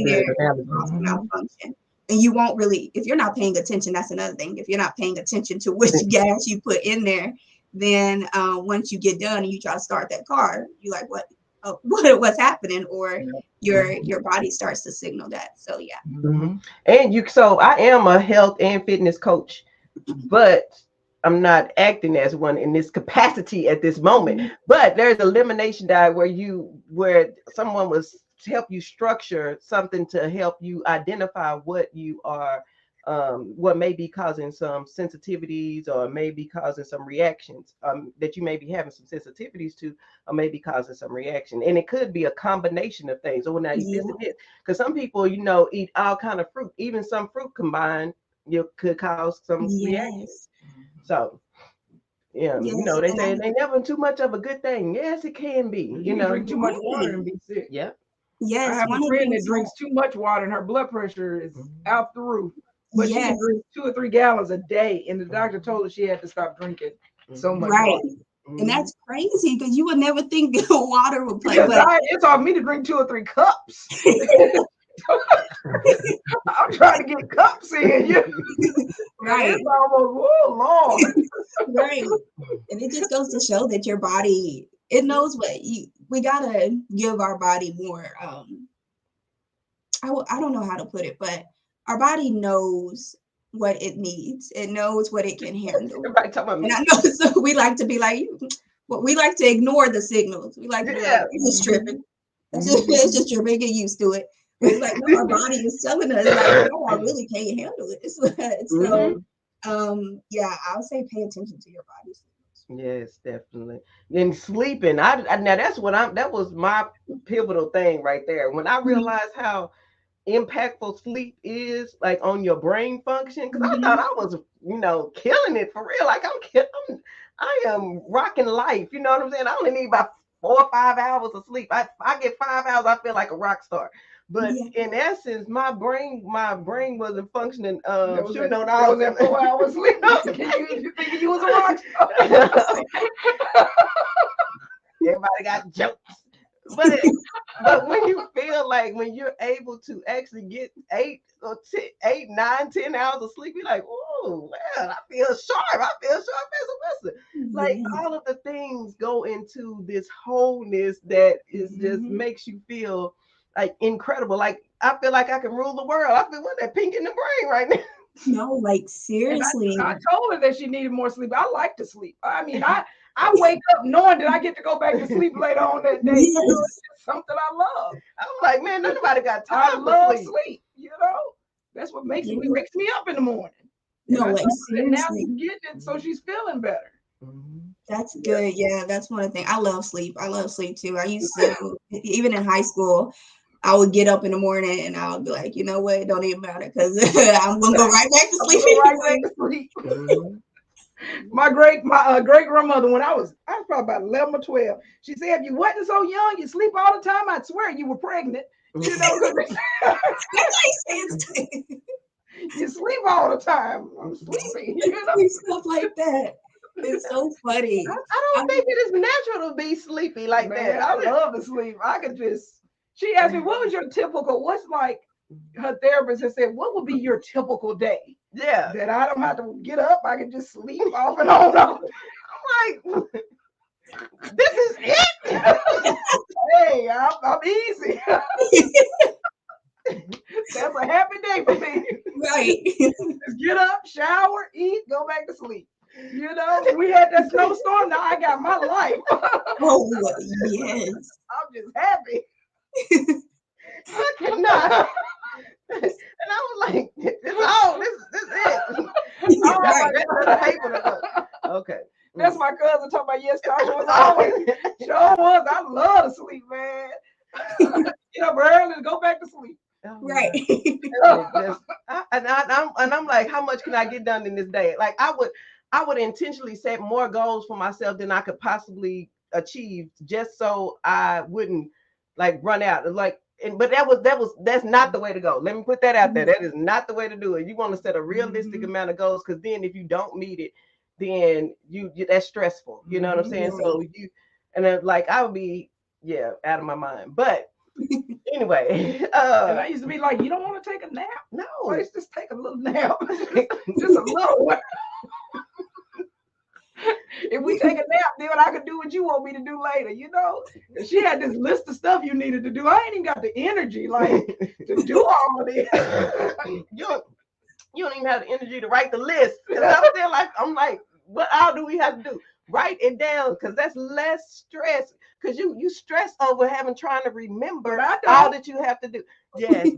there, it causes malfunction. And you won't really, if you're not paying attention, that's another thing. If you're not paying attention to which gas you put in there, then once you get done and you try to start that car, you're like, what's happening? Or your body starts to signal that. So yeah. And so I am a health and fitness coach, but I'm not acting as one in this capacity at this moment. But there's elimination diet where someone was to help you structure something to help you identify what you are, what may be causing some sensitivities or may be causing some reactions, that you may be having some sensitivities to, or maybe causing some reaction. And it could be a combination of things. Or now eat this and this, because some people, eat all kind of fruit. Even some fruit combined, could cause some reactions. So. Yeah, they say it ain't never too much of a good thing. Yes, it can be. You drink too much water and be sick. Yeah. Yes. I have a friend that drinks too much water and her blood pressure is out the roof. But she can drink 2 or 3 gallons a day, and the doctor told her she had to stop drinking so much water. And that's crazy, because you would never think water would play. It's on me to drink 2 or 3 cups. I'm trying to get cups in. Right. It's almost, Lord. Right. And it just goes to show that your body, it knows we gotta give our body more. I don't know how to put it, but our body knows what it needs. It knows what it can handle. And I know, so we like to be like, we like to ignore the signals. We like to be like, it's just tripping. It's just tripping. Get used to it. But it's like, no, our body is telling us, like, no, I really can't handle it. So, I would say pay attention to your body. Yes, definitely. And sleeping, now that's that was my pivotal thing right there. When I realized how impactful sleep is, like on your brain function, because I thought I was, killing it for real. Like I am rocking life. You know what I'm saying? I only need about 4 or 5 hours of sleep. I get 5 hours, I feel like a rock star. But in essence, my brain wasn't functioning. Shooting on all that 4 hours sleep. You think you was a rock star? Everybody got jokes. But when you feel like, when you're able to actually get 8, 9, 10 hours of sleep, you're like, oh, man, I feel sharp. I feel sharp as a whistle. Like all of the things go into this wholeness that is just makes you feel like incredible. Like I feel like I can rule the world. I feel like that pink in the brain right now. No, like seriously. I told her that she needed more sleep. I like to sleep. I mean, I wake up knowing that I get to go back to sleep later on that day. It's just something I love. I'm like, man, nobody got time. I love sleep. That's what wakes me up in the morning. No, like seriously. Now she's getting it, so she's feeling better. That's good. Yeah, that's one thing. I love sleep. I love sleep too. I used to, even in high school, I would get up in the morning and I would be like, you know what, it don't even matter because I'm gonna go right back to sleep. Right back to sleep. My great grandmother, when I was probably about 11 or 12, she said, if you wasn't so young, you sleep all the time, I'd swear you were pregnant. You know, you sleep all the time. I'm sleepy. You know? Stuff like that. It's so funny. I don't think it is natural to be sleepy like Man, that. I love to sleep. I could just. She asked me, "What was your typical? What's like?" Her therapist had said, "What would be your typical day?" Yeah. That I don't have to get up. I can just sleep off and on. I'm like, this is it. Hey, I'm easy. That's a happy day for me. Right. Just get up, shower, eat, go back to sleep. You know, we had that snowstorm. Now I got my life. Oh yes. I'm just happy. I cannot. And I was like, this is it. All right, okay. That's my cousin talking about, yes, Tasha was always. Sure was. I love to sleep, man. Get up early and go back to sleep. Oh, right. I'm like, how much can I get done in this day? Like I would intentionally set more goals for myself than I could possibly achieve, just so I wouldn't like run out. Like, but that's not the way to go. Let me put that out there. That is not the way to do it. You want to set a realistic amount of goals, because then if you don't meet it, then you that's stressful. You know what I'm saying? So you and then, like I would be out of my mind. But anyway, and I used to be like, you don't want to take a nap? No, let's just take a little nap, just a little one. If we take a nap, then I could do what you want me to do later, you know? And she had this list of stuff you needed to do. I ain't even got the energy, like, to do all of this. You don't even have the energy to write the list. I'm like, what all do we have to do? Write it down, because that's less stress. Because you stress over trying to remember all that you have to do. Yes,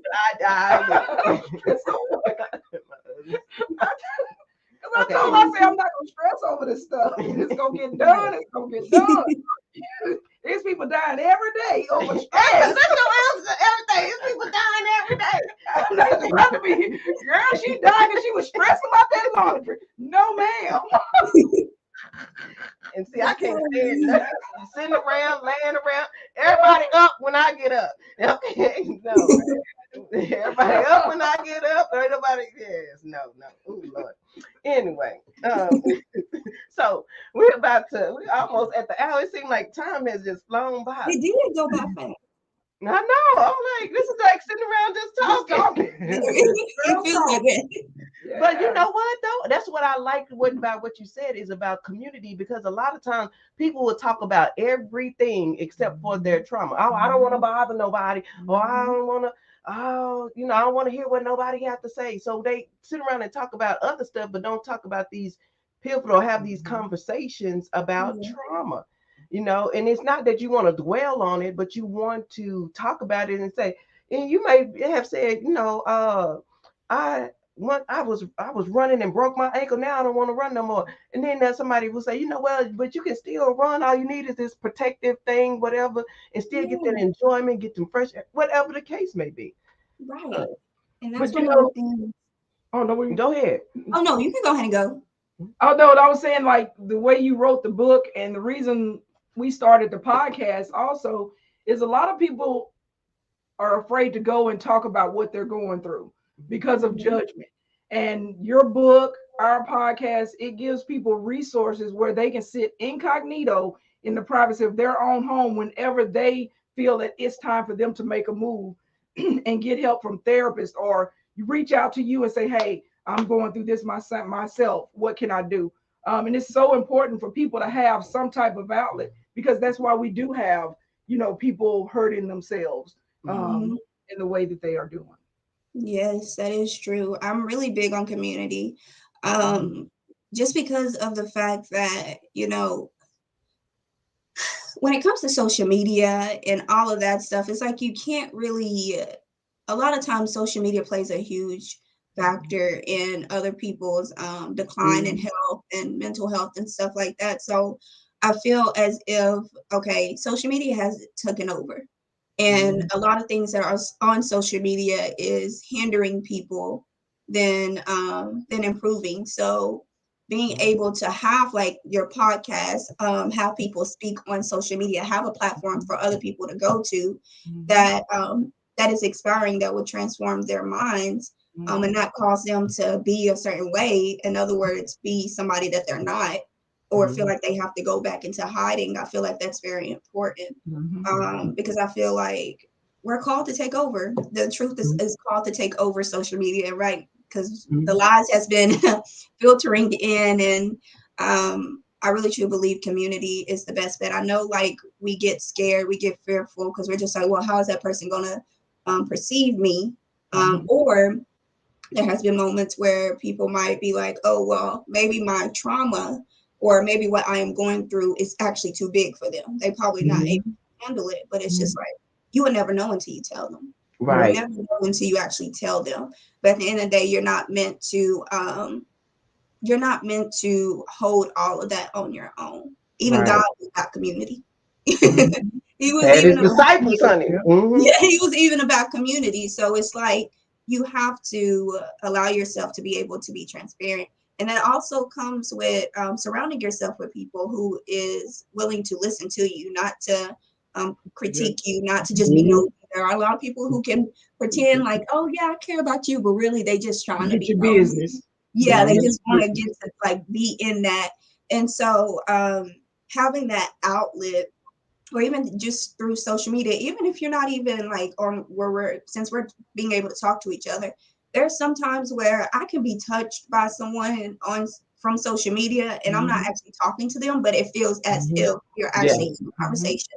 I I told myself I'm not gonna stress over this stuff. It's gonna get done. It's gonna get done. There's people dying every day over stress. That's no answer. Everything. There's people dying every day. I'm not trying to be. Girl, she died because she was stressing about that laundry. No, ma'am. And see, I can't stand nothing. Sitting around, laying around. Everybody up when I get up. Okay, no. Everybody up when I get up. Or nobody. Yes, no. Ooh, Lord. Anyway, so we're almost at the hour. It seemed like time has just flown by. It did go by fast. I know. I'm like, this is like sitting around just talking. It feels like it. But you know what though? That's what I liked about what you said, is about community, because a lot of times people will talk about everything except for their trauma. Oh, I don't want to bother nobody. Or I don't want to. Oh, I don't want to hear what nobody has to say. So they sit around and talk about other stuff, but don't talk about these pivotal, have these conversations about trauma. And it's not that you want to dwell on it, but you want to talk about it and say, and you may have said, I was running and broke my ankle. Now I don't want to run no more. And then somebody will say, but you can still run. All you need is this protective thing, whatever, and still get that enjoyment, get them fresh, whatever the case may be. Right. And that's one of the things. Oh no, go ahead. Oh no, you can go ahead and go. Oh no, I was saying, like, the way you wrote the book, and the reason we started the podcast also is a lot of people are afraid to go and talk about what they're going through because of judgment. And your book, our podcast, it gives people resources where they can sit incognito in the privacy of their own home whenever they feel that it's time for them to make a move and get help from therapists, or you reach out to you and say, hey, I'm going through this myself. What can I do? And it's so important for people to have some type of outlet, because that's why we do have, people hurting themselves in the way that they are doing. Yes, that is true. I'm really big on community. Just because of the fact that, when it comes to social media and all of that stuff, it's like you can't really, a lot of times social media plays a huge factor in other people's decline in health and mental health and stuff like that. So I feel as if, social media has taken over. And a lot of things that are on social media is hindering people than improving. So being able to have like your podcast, have people speak on social media, have a platform for other people to go to that that is inspiring, that will transform their minds, and not cause them to be a certain way. In other words, be somebody that they're not, or feel like they have to go back into hiding. I feel like that's very important, because I feel like we're called to take over. The truth is called to take over social media, right? Because the lies has been filtering in, and I really truly believe community is the best bet. I know, like, we get scared, we get fearful because we're just like, well, how is that person gonna perceive me? Or there has been moments where people might be like, oh, well, maybe my trauma or maybe what I am going through is actually too big for them. They probably not able to handle it, but it's just like, you will never know until you tell them. Right. You never know until you actually tell them. But at the end of the day, you're not meant to hold all of that on your own. Even Right. God was about community. He was Had his even about disciples, honey. yeah, he was even about community. So it's like you have to allow yourself to be able to be transparent. And that also comes with surrounding yourself with people who is willing to listen to you, not to critique you, not to just be nosy. There are a lot of people who can pretend like, oh yeah, I care about you, but really they just trying to Get be your nosy. business. Yeah, they just want to get to like be in that. And so having that outlet, or even just through social media, even if you're not even like on where since we're being able to talk to each other, there's sometimes where I can be touched by someone from social media and I'm not actually talking to them, but it feels as if you're actually in a conversation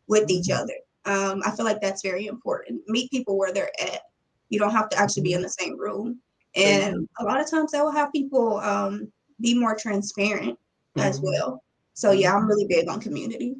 with each other. I feel like that's very important. Meet people where they're at. You don't have to actually be in the same room. And a lot of times that will have people be more transparent as well. So yeah, I'm really big on community.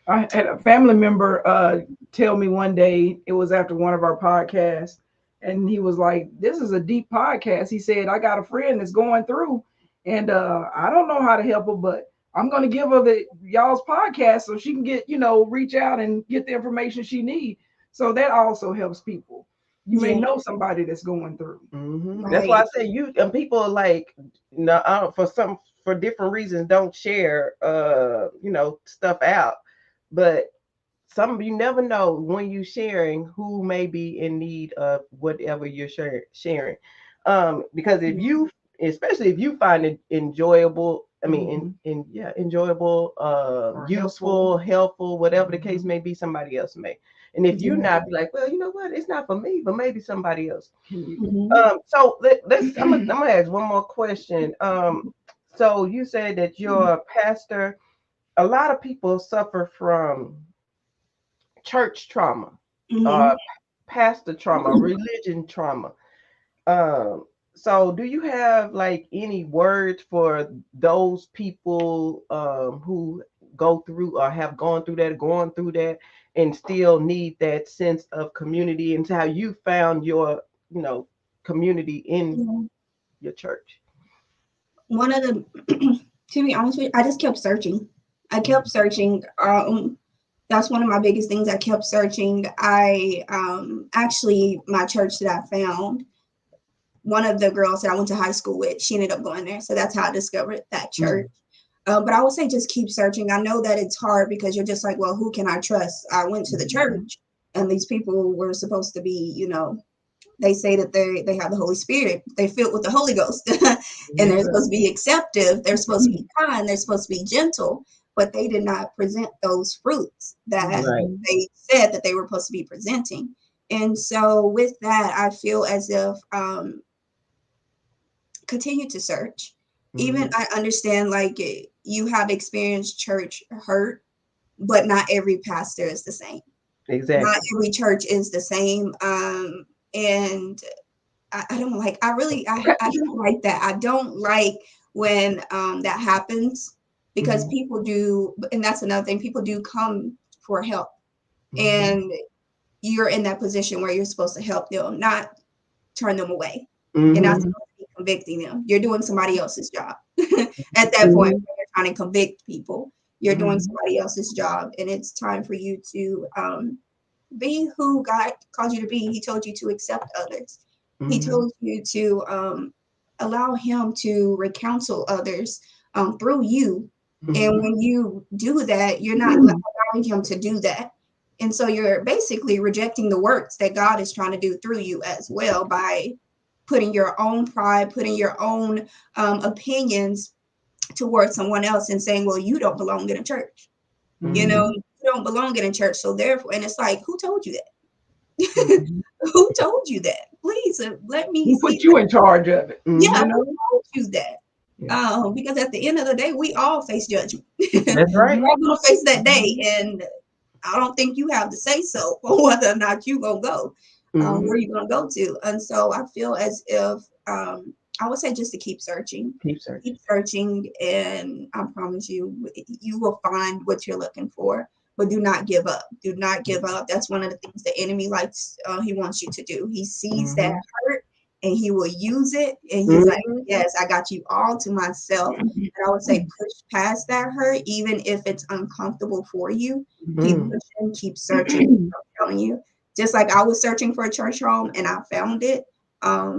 I had a family member tell me one day, it was after one of our podcasts, and he was like, "This is a deep podcast." He said, "I got a friend that's going through, and I don't know how to help her, but I'm going to give her y'all's podcast so she can get, reach out and get the information she needs." So that also helps people. You may know somebody that's going through. Right. That's why I say you and people like, for different reasons don't share stuff out, but some you never know when you sharing who may be in need of whatever you're sharing. Because especially if you find it enjoyable, I mean, enjoyable, useful, helpful, whatever the case may be, somebody else may. And if you not be like, well, you know what, it's not for me, but maybe somebody else. So I'm gonna ask one more question. So you said that you're a pastor. A lot of people suffer from church trauma, pastor trauma, religion trauma. So do you have like any words for those people who go through or have gone through that, going through that, and still need that sense of community, and how you found your, community in your church? One of the, to be honest with you, I just kept searching. I kept searching. That's one of my biggest things. I kept searching. I actually, my church that I found, one of the girls that I went to high school with, she ended up going there. So that's how I discovered that church. But I would say just keep searching. I know that it's hard because you're just like, well, who can I trust? I went to the church and these people were supposed to be, they say that they have the Holy Spirit. They're filled with the Holy Ghost. And they're supposed to be acceptive. They're supposed to be kind. They're supposed to be gentle. But they did not present those fruits that they said that they were supposed to be presenting. And so with that, I feel as if continue to search. Even I understand like you have experienced church hurt, but not every pastor is the same. Exactly. Not every church is the same. And I don't like, I don't like that. I don't like when that happens because people do, and that's another thing, people do come for help. And you're in that position where you're supposed to help them, not turn them away. You're not supposed to be convicting them. You're doing somebody else's job. At that point, when you're trying to convict people, you're doing somebody else's job. And it's time for you to be who God called you to be. He told you to accept others. He told you to allow him to recounsel others through you. And when you do that, you're not allowing him to do that. And so you're basically rejecting the works that God is trying to do through you as well by putting your own pride, putting your own opinions towards someone else and saying, well, you don't belong in a church. You know, you don't belong in a church. So therefore, and it's like, who told you that? Who told you that? Please let me Who put you in charge of it? Yeah, You know? who told you that? Yeah. Because at the end of the day, we all face judgment. That's right. We're going to face that day. And I don't think you have to say so on whether or not you're going to go, where you're going to go to. And so I feel as if, I would say just to keep searching. Keep searching. And I promise you, you will find what you're looking for. But do not give up. Do not give up. That's one of the things the enemy likes, he wants you to do. He sees that hurt and he will use it. And he's like, yes, I got you all to myself. And I would say push past that hurt, even if it's uncomfortable for you. Keep pushing, keep searching. I'm telling you. Just like I was searching for a church home and I found it,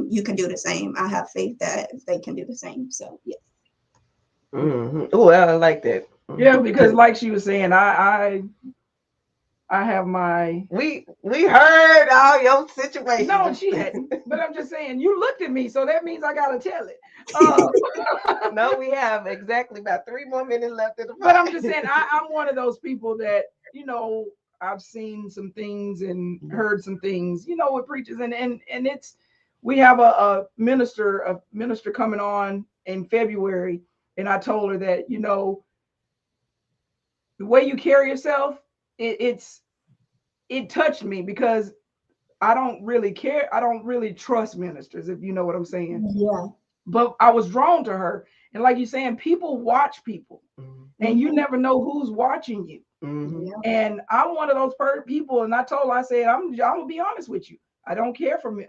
you can do the same. I have faith that they can do the same. So, yeah. Oh, I like that. Yeah, because like she was saying, I have my. We heard all your situations. No, she hadn't. But I'm just saying, you looked at me, so that means I gotta tell it. No, we have exactly about 3 more minutes left in the. But I'm just saying, I'm one of those people that, you know, I've seen some things and heard some things, you know, with preachers, and it's, we have a minister coming on in February, and I told her that, you know, the way you carry yourself, it touched me, because I don't really care. I don't really trust ministers, if you know what I'm saying. Yeah. But I was drawn to her. And like you're saying, people watch people, and you never know who's watching you. And I'm one of those people. And I told her, I said, I'm going to be honest with you. I don't care for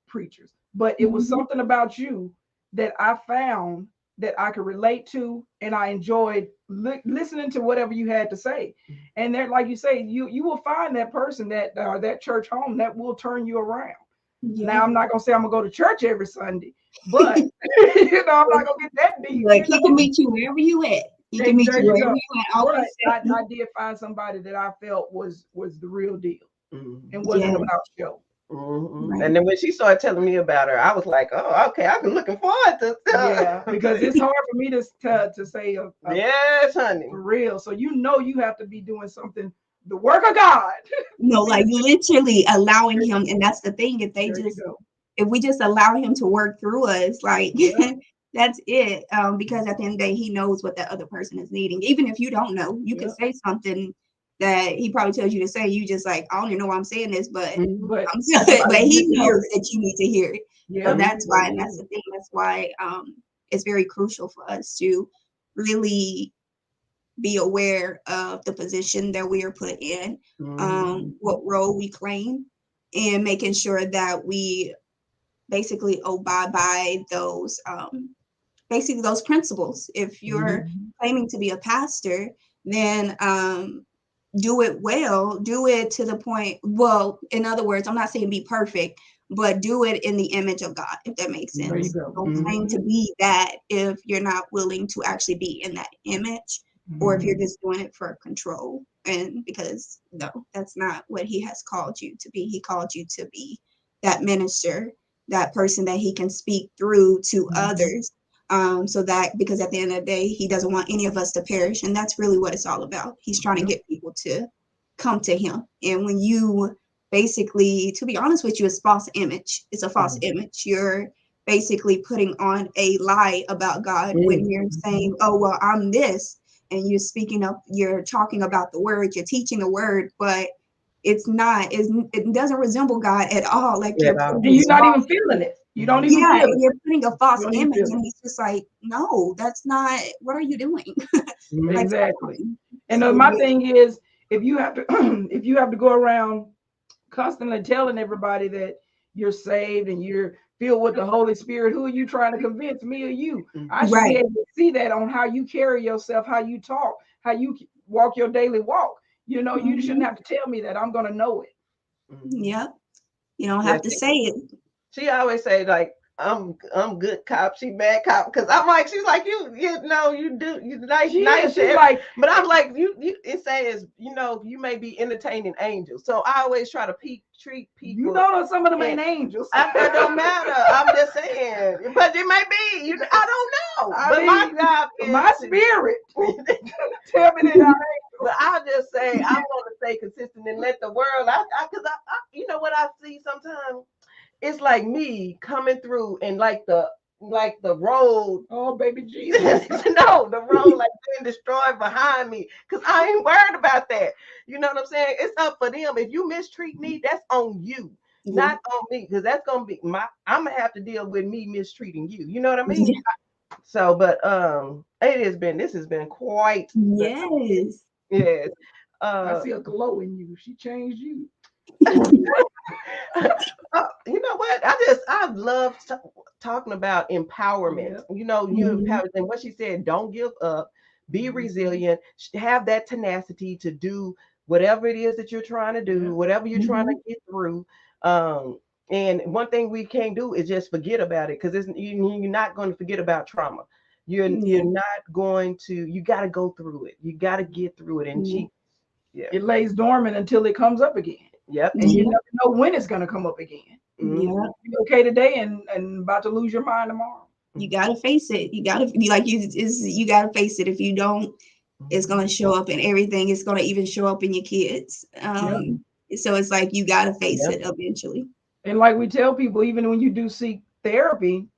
preachers, but it was something about you that I found that I could relate to, and I enjoyed listening to whatever you had to say. And there, like you say, you will find that person that church home that will turn you around. Now, I'm not gonna say I'm gonna go to church every Sunday, but you know, I'm not gonna get that deep. Like he can meet you wherever you at. He can meet you wherever you at. I did find somebody that I felt was the real deal, and wasn't about show. And then when she started telling me about her, I was like, oh, okay, I've been looking forward to yeah, because it's hard for me to say yes, honey, for real. So you know you have to be doing something, the work of God. No, like literally allowing him, and that's the thing. If we just allow him to work through us, like that's it. Because at the end of the day, he knows what that other person is needing. Even if you don't know, you can say something that he probably tells you to say. You just like, I don't even know why I'm saying this, but he knows that you need to hear it. So that's why, and that's the thing. That's why it's very crucial for us to really be aware of the position that we are put in, what role we claim, and making sure that we basically abide by those basically those principles. If you're claiming to be a pastor, then do it well, do it to the point, well, in other words, I'm not saying be perfect, but do it in the image of God, if that makes sense. There you go. Don't claim to be that if you're not willing to actually be in that image, or if you're just doing it for control. And because no, that's not what he has called you to be. He called you to be that minister, that person that he can speak through to others. So that, because at the end of the day, he doesn't want any of us to perish. And that's really what it's all about. He's trying to get people to come to him. And when you basically, to be honest with you, it's false image. It's a false image. You're basically putting on a lie about God when you're saying, oh, well, I'm this. And you're speaking up, you're talking about the word, you're teaching the word, but it's not, it doesn't resemble God at all. Like you're not even feeling it. You don't even feel it. You're putting a false image, and he's just like, no, that's not, what are you doing? Exactly. And my thing is, if you have to go around constantly telling everybody that you're saved and you're filled with the Holy Spirit, who are you trying to convince, me or you? I should be able to see that on how you carry yourself, how you talk, how you walk your daily walk. You know, you shouldn't have to tell me that. I'm going to know it. Yep. You don't have to say it. She always say like, I'm good cop, she bad cop, because I'm like, she's like, you know, you nice, she's like, but I'm like, you it says, you know, you may be entertaining angels, so I always try to treat people. You know, some of them ain't angels. It don't matter. I'm just saying, but it may be. I don't know. But my job is my spirit. Tell me that. But I'll just say I'm going to stay consistent and let the world. Because I, you know what I see sometimes. It's like me coming through and like the road. Oh, baby Jesus. No, the road like being destroyed behind me. Because I ain't worried about that. You know what I'm saying? It's up for them. If you mistreat me, that's on you. Not on me. Because that's going to be I'm going to have to deal with me mistreating you. You know what I mean? Yeah. So, but this has been quite. Yes. Yes. I see a glow in you. She changed you. You know what? I love talking about empowerment. You know, you empowered, and what she said, don't give up, be resilient, have that tenacity to do whatever it is that you're trying to do, whatever you're trying to get through. And one thing we can't do is just forget about it, because you're not going to forget about trauma. You're not going to. You got to go through it. You got to get through it, and it lays dormant until it comes up again. Yep. And you never know when it's going to come up again. Yeah. You're okay today and about to lose your mind tomorrow. You got to face it. You got to be like you got to face it. If you don't, it's going to show up in everything. It's going to even show up in your kids. So it's like you got to face it eventually. And like we tell people, even when you do seek therapy,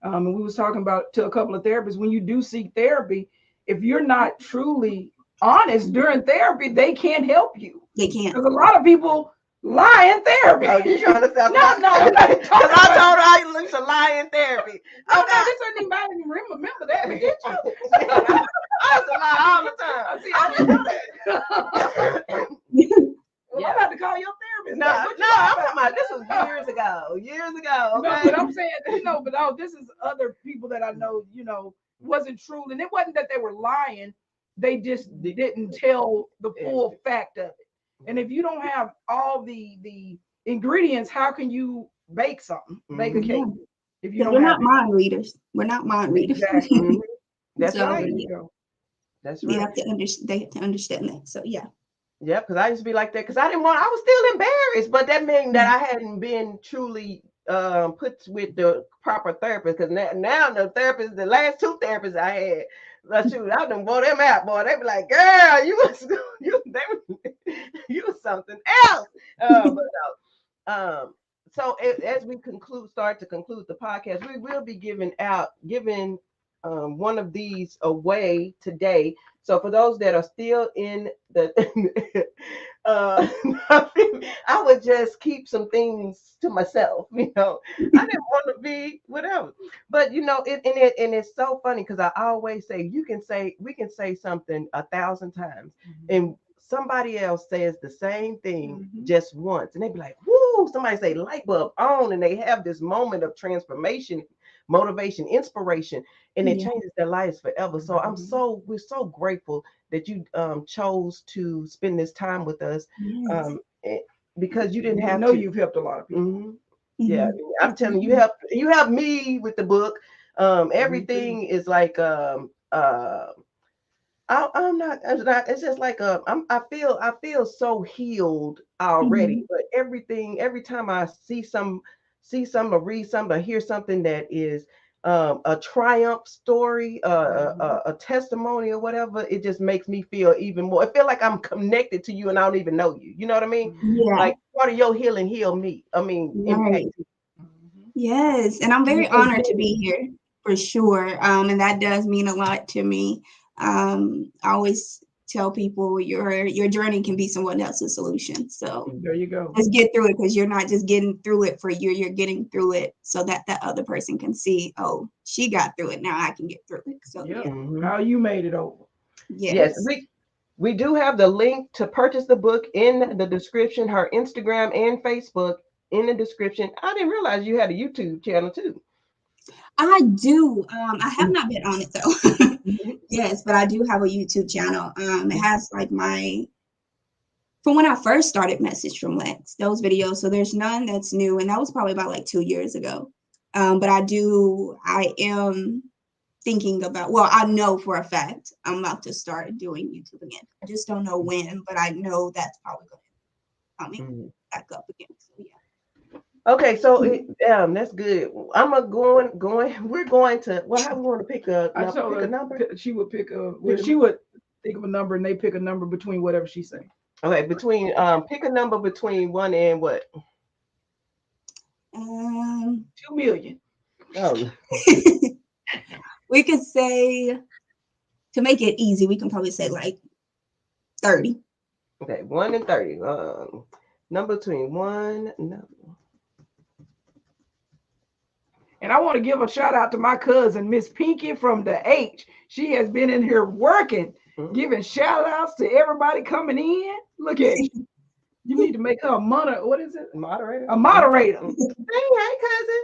and we was talking about to a couple of therapists, when you do seek therapy, if you're not truly honest during therapy, they can't help you. They can't. Because a lot of people lie in therapy. Oh, you trying to sound No. Because I told her I used to lie in therapy. Oh, no, this ain't anybody even remember that, did you? I used to lie all the time. See, I didn't know that. Well, I'm about to call your therapist. No, I'm talking about this was years ago. Okay? No, but I'm saying, this is other people that I know, wasn't true. And it wasn't that they were lying. They just didn't tell the full fact of it. And if you don't have all the ingredients, how can you bake something? Bake a cake. If you don't we're not mind readers. We're not mind readers. Exactly. That's so, right. That's right. They have to understand that. So yeah. Yeah, because I used to be like that because I was still embarrassed, but that meant that I hadn't been truly put with the proper therapist, because now the last two therapists I had, I done bought them out, boy. They be like, girl, you was something else. So as we start to conclude the podcast, we will be giving one of these away today. So for those that are still in the, I would just keep some things to myself. I didn't want to be whatever. But and it's so funny because I always say we can say something 1,000 times, and somebody else says the same thing just once, and they be like, "Woo!" Somebody say light bulb on, and they have this moment of transformation, motivation, inspiration, and it changes their lives forever. So we're so grateful that you chose to spend this time with us, because you didn't have to. You've helped a lot of people. Yeah, I'm telling you, you helped me with the book. Everything is like I'm not. It's just like I feel so healed already. But every time I see something, or read something, or hear something that is a triumph story, a testimony, or whatever, it just makes me feel even more. I feel like I'm connected to you, and I don't even know you. You know what I mean? Yeah. Like part of your healing heal me. I mean, impact me. Yes, and I'm very honored to be here for sure. And that does mean a lot to me. I always tell people your journey can be someone else's solution. So there you go. Let's get through it, because you're not just getting through it for you. You're getting through it so that other person can see, oh, she got through it. Now I can get through it. So how you made it over. Yes. We do have the link to purchase the book in the description. Her Instagram and Facebook in the description. I didn't realize you had a YouTube channel too. I do. I have not been on it though. Yes, but I do have a YouTube channel. It has like my from when I first started Message from Lex, those videos. So there's none that's new. And that was probably about like 2 years ago. But I am thinking about, well, I know for a fact I'm about to start doing YouTube again. I just don't know when, but I know that's probably going to come back up again. So yeah. Okay, so that's good. I'm going. We're going to. Well, how we want to pick a number? She would pick a. Well, she would think of a number, and they pick a number between whatever she say. Okay, between pick a number between 1 and what? 2 million. Oh. We could say, to make it easy, we can probably say like 30. Okay, 1 and 30. Number between 1. No. And I want to give a shout out to my cousin, Miss Pinky from the H. She has been in here working, giving shout outs to everybody coming in. Look at you. You need to make her a what is it? Moderator. A moderator. Hey, cousin.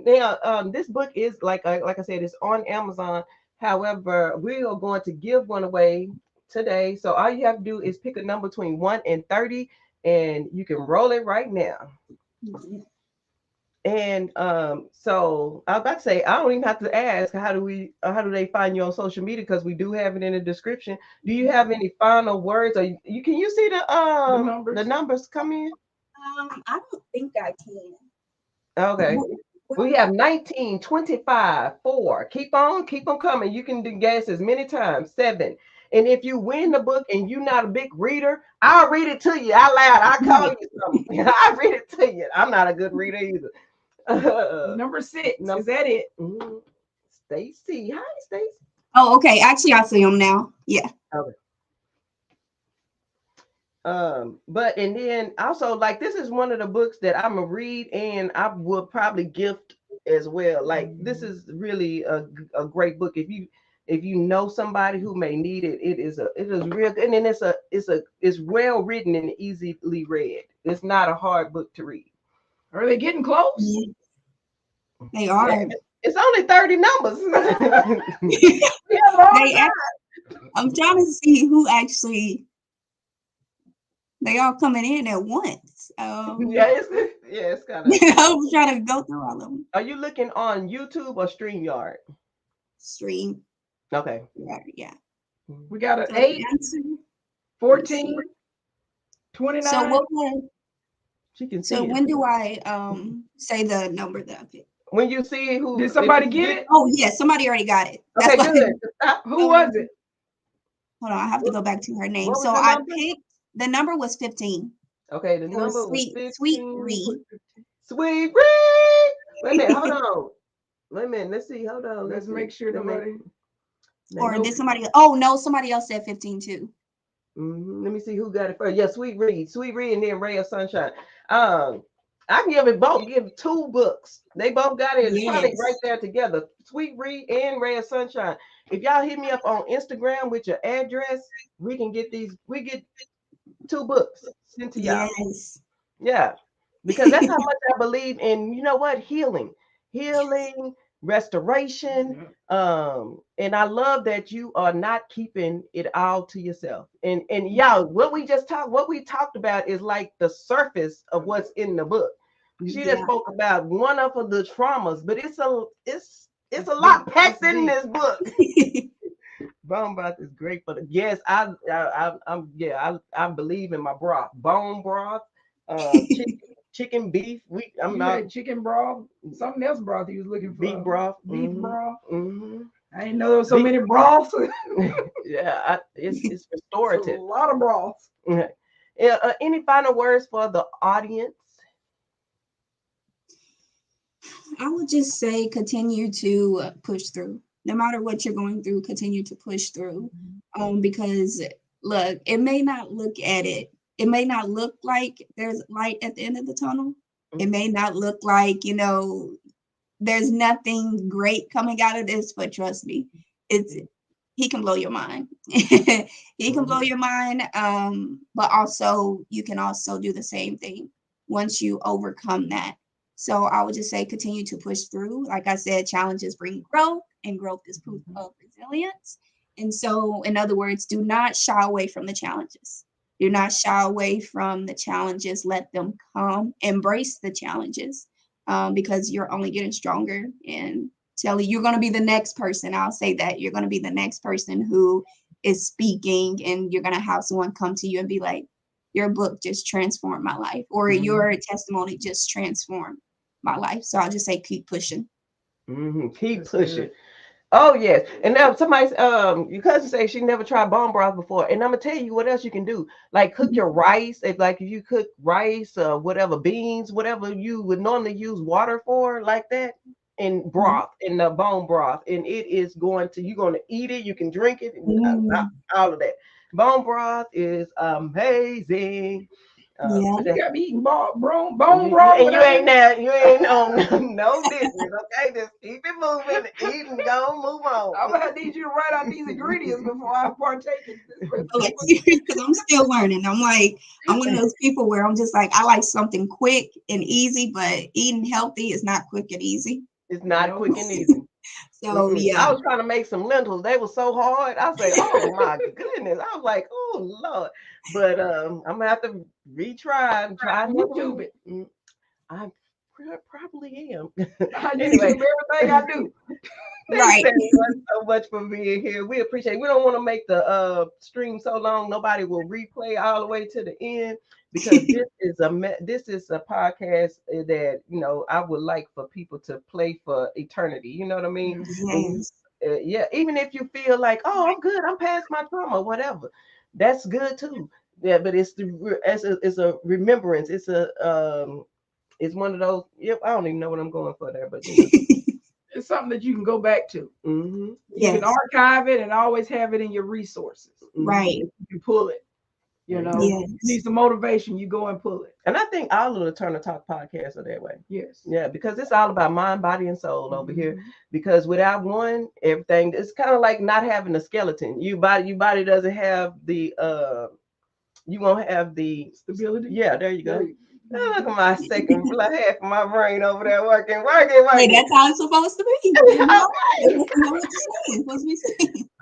Now, this book is like I said, it's on Amazon. However, we are going to give one away today. So all you have to do is pick a number between 1 and 30, and you can roll it right now. And so I was about to say, I don't even have to ask how do they find you on social media, because we do have it in the description. Do you have any final words, or can you see the numbers come in? I don't think I can. Okay. We have 19, 25, 4. Keep on coming. You can do guess as many times. 7. And if you win the book and you're not a big reader, I'll read it to you out loud. I'll call you something. I'll read it to you. I'm not a good reader either. Number 6. Is that it? Stacy. Hi, Stacy. Oh, okay. Actually, I see them now. Yeah. Okay. But and then also, like, this is one of the books that I'm gonna read and I will probably gift as well. Like, this is really a great book. If you know somebody who may need it, it is real good. And then it's well written and easily read. It's not a hard book to read. Are they getting close? Yeah. They are. Yeah, it's only 30 numbers. I'm trying to see who actually. They all coming in at once. It's kind of. I was trying to go through all of them. Are you looking on YouTube or StreamYard? Stream. Okay. Yeah. We got an 8, 14, 29. So what was? She can see. So when do I say the number that I picked? When you see who? Did somebody get it? Oh yes, somebody already got it. Okay, good. Who was it? Hold on, I have to go back to her name. So I picked. The number was 15. Okay, the number was Sweet 15. Sweet Ree. Sweet Ree. Wait a minute, hold on. Wait a minute, let's see. Hold on. Let's make sure nobody. Or did somebody? Oh no, somebody else said 15 too. Let me see who got it first. Yeah, Sweet Ree, and then Ray of Sunshine. I can give 2 books. They both got it. It's probably right there together. Sweet Ree and Ray of Sunshine. If y'all hit me up on Instagram with your address, we can get these. We get 2 books sent to y'all. Yes. Yeah, because that's how much I believe in. You know what? Healing, restoration. And I love that you are not keeping it all to yourself. And y'all, what we talked about is like the surface of what's in the book. She just spoke about one of the traumas, but it's a lot packed in this book. Bone broth is great for I believe in my broth. Bone broth, chicken, beef. Chicken broth, something else broth he was looking for. Beef broth. Beef broth. I didn't know there was so many broths. Yeah, it's restorative. It's a lot of broths. Any final words for the audience? I would just say continue to push through. No matter what you're going through, continue to push through. Because look, it may not look like there's light at the end of the tunnel. It may not look like, there's nothing great coming out of this, but trust me, he can blow your mind. He can blow your mind. But also you can also do the same thing once you overcome that. So I would just say continue to push through. Like I said, challenges bring growth, and growth is proof of resilience. And so, in other words, do not shy away from the challenges. Do not shy away from the challenges. Let them come. Embrace the challenges, because you're only getting stronger. And tell you, you're going to be the next person. I'll say that you're going to be the next person who is speaking, and you're going to have someone come to you and be like, your book just transformed my life, or your testimony just transformed my life. So I'll just say, keep pushing. Keep pushing. Good. Oh yes, and now somebody's your cousin say she never tried bone broth before, and I'm gonna tell you what else you can do. Like cook your rice. If you cook rice, whatever beans, whatever you would normally use water for, like that, in broth, in the bone broth, and it is you're going to eat it. You can drink it, and all of that. Bone broth is amazing. You got me eating bone broth. And you ain't on no business, okay? Just keep it moving, eat and go, move on. I'm gonna need you to write out these ingredients before I partake in this. Like, because I'm still learning. I'm one of those people where I'm just like, I like something quick and easy, but eating healthy is not quick and easy. It's not quick and easy. So I was trying to make some lentils. They were so hard. I was like, oh my goodness. I was like, oh Lord. But I'm gonna have to retry and try to YouTube it. I probably am. Anyway, everything I do. Thanks everyone so much for being here. We appreciate it. We don't want to make the stream so long nobody will replay all the way to the end, because this is a podcast that I would like for people to play for eternity. You know what I mean? Yes. Yeah, even if you feel like, oh, I'm good, I'm past my trauma, whatever, that's good too. Yeah, but it's a remembrance. It's one of those. Yep, I don't even know what I'm going for there, but it's something that you can go back to. You can archive it and always have it in your resources. Right. You can pull it. You need some motivation, you go and pull it. And I think all of the Turn to Talk podcasts are that way. Yes. Yeah, because it's all about mind, body, and soul over here. Because without one, everything, it's kind of like not having a skeleton. Your body doesn't have the you won't have the stability. Yeah, there you go. Oh, look at my second half of my brain over there working. Hey, that's how it's supposed to be.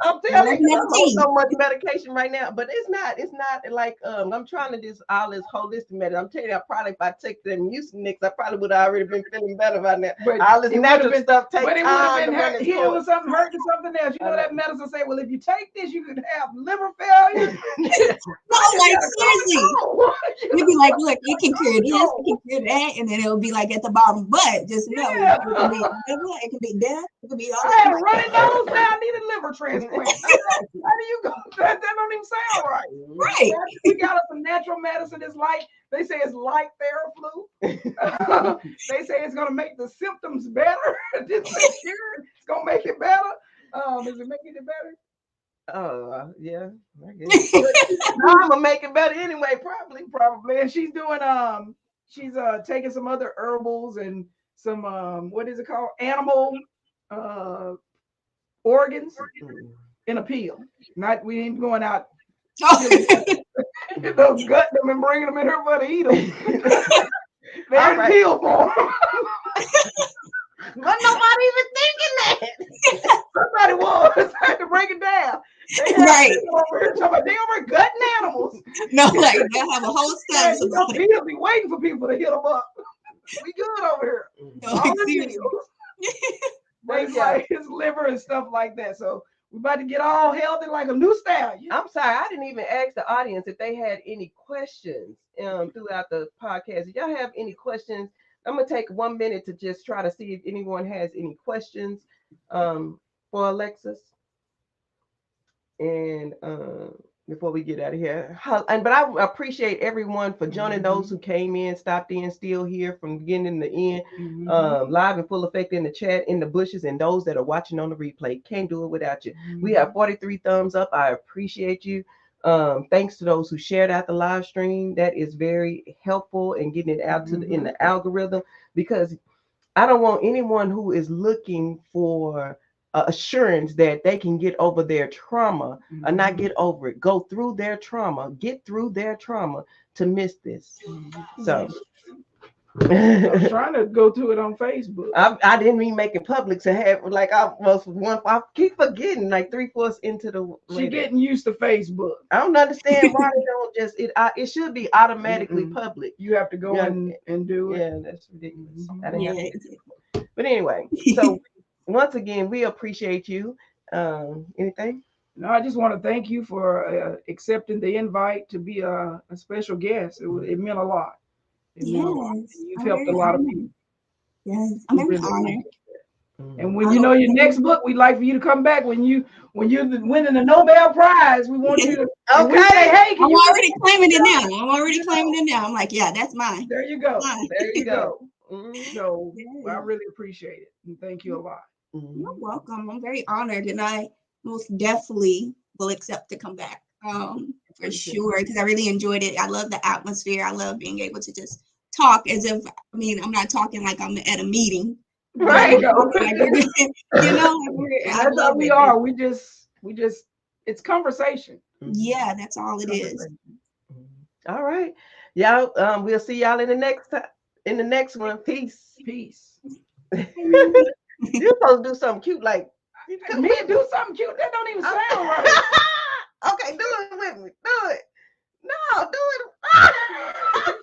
I'm telling you, I'm on so much medication right now, but it's not like I'm trying to do all this holistic medicine. I'm telling you, if I take the Mucinex, I probably would have already been feeling better by now. But all this natural stuff takes time. But it would have been here with something hurting something else. You know that medicine say, well, if you take this, you could have liver failure. No, like seriously. You'd be like, look, it can cure this, it can cure that, and then it'll be like at the bottom. But just know it can be liver, it can be death, it can be all. I had a running nose. Now I need a liver transplant. How do you go? That don't even sound right. Right. We got us some natural medicine. It's like they say it's like Theraflu. They say it's gonna make the symptoms better. It's gonna make it better. Is it making it better? Oh yeah, I guess. I'm gonna make it better anyway, probably. And she's doing she's taking some other herbals and some what is it called, animal organs in a peel. We ain't going out those gut them and bringing them in here for to eat them. They're in peel form. But nobody even thinking that. Somebody was. I had to break it down. Right. Over here talking about they over gutting animals. No, like they have a whole status about it. He'll be waiting for people to hit them up. We good over here. No, seriously. Like his liver and stuff like that. So we're about to get all healthy like a new stallion. I'm sorry, I didn't even ask the audience if they had any questions throughout the podcast. If y'all have any questions, I'm gonna take 1 minute to just try to see if anyone has any questions for Alexus. And before we get out of here, but I appreciate everyone for joining. Those who came in, stopped in, still here from beginning to end, live in full effect in the chat, in the bushes, and those that are watching on the replay. Can't do it without you. We have 43 thumbs up. I appreciate you. Thanks to those who shared out the live stream. That is very helpful in getting it out in the algorithm, because I don't want anyone who is looking for assurance that they can get over their trauma or not get over it, go through their trauma, get through their trauma to miss this. So I was trying to go to it on Facebook. I didn't even make it public to have like I was one. I keep forgetting like 3/4 into the. She getting used to Facebook. I don't understand why they don't just it should be automatically Mm-mm. public. You have to go Yeah. and do it. Yeah, that's ridiculous. Mhm. I didn't have Yeah. to. But anyway, so once again, we appreciate you. Anything? No, I just want to thank you for accepting the invite to be a special guest. It meant a lot. It meant a lot. Yes, You've I'm helped a very lot of honored. people. Yes, I'm very Really. honored. And when I you know hope- your next book, we'd like for you to come back when you're winning the Nobel Prize. We want you to. And we Okay. say, hey, can I'm you already claiming it now. I'm already claiming it now. I'm like, yeah, that's mine. There you go. Mine. There you go. Mhm. So Yes. I really appreciate it and thank you a lot. You're welcome. I'm very honored, and I most definitely will accept to come back. For sure, because I really enjoyed it. I love the atmosphere. I love being able to just talk as if I'm not talking like I'm at a meeting. Right. There you go. Like, you know, And I that's how love we it. are. We just it's conversation. Yeah, that's all it is. All right, y'all. We'll see y'all in the next one. Peace. Peace. You're supposed to do something cute like Me do something cute. That don't even sound right. Okay, do it with me. Do it. No, do it.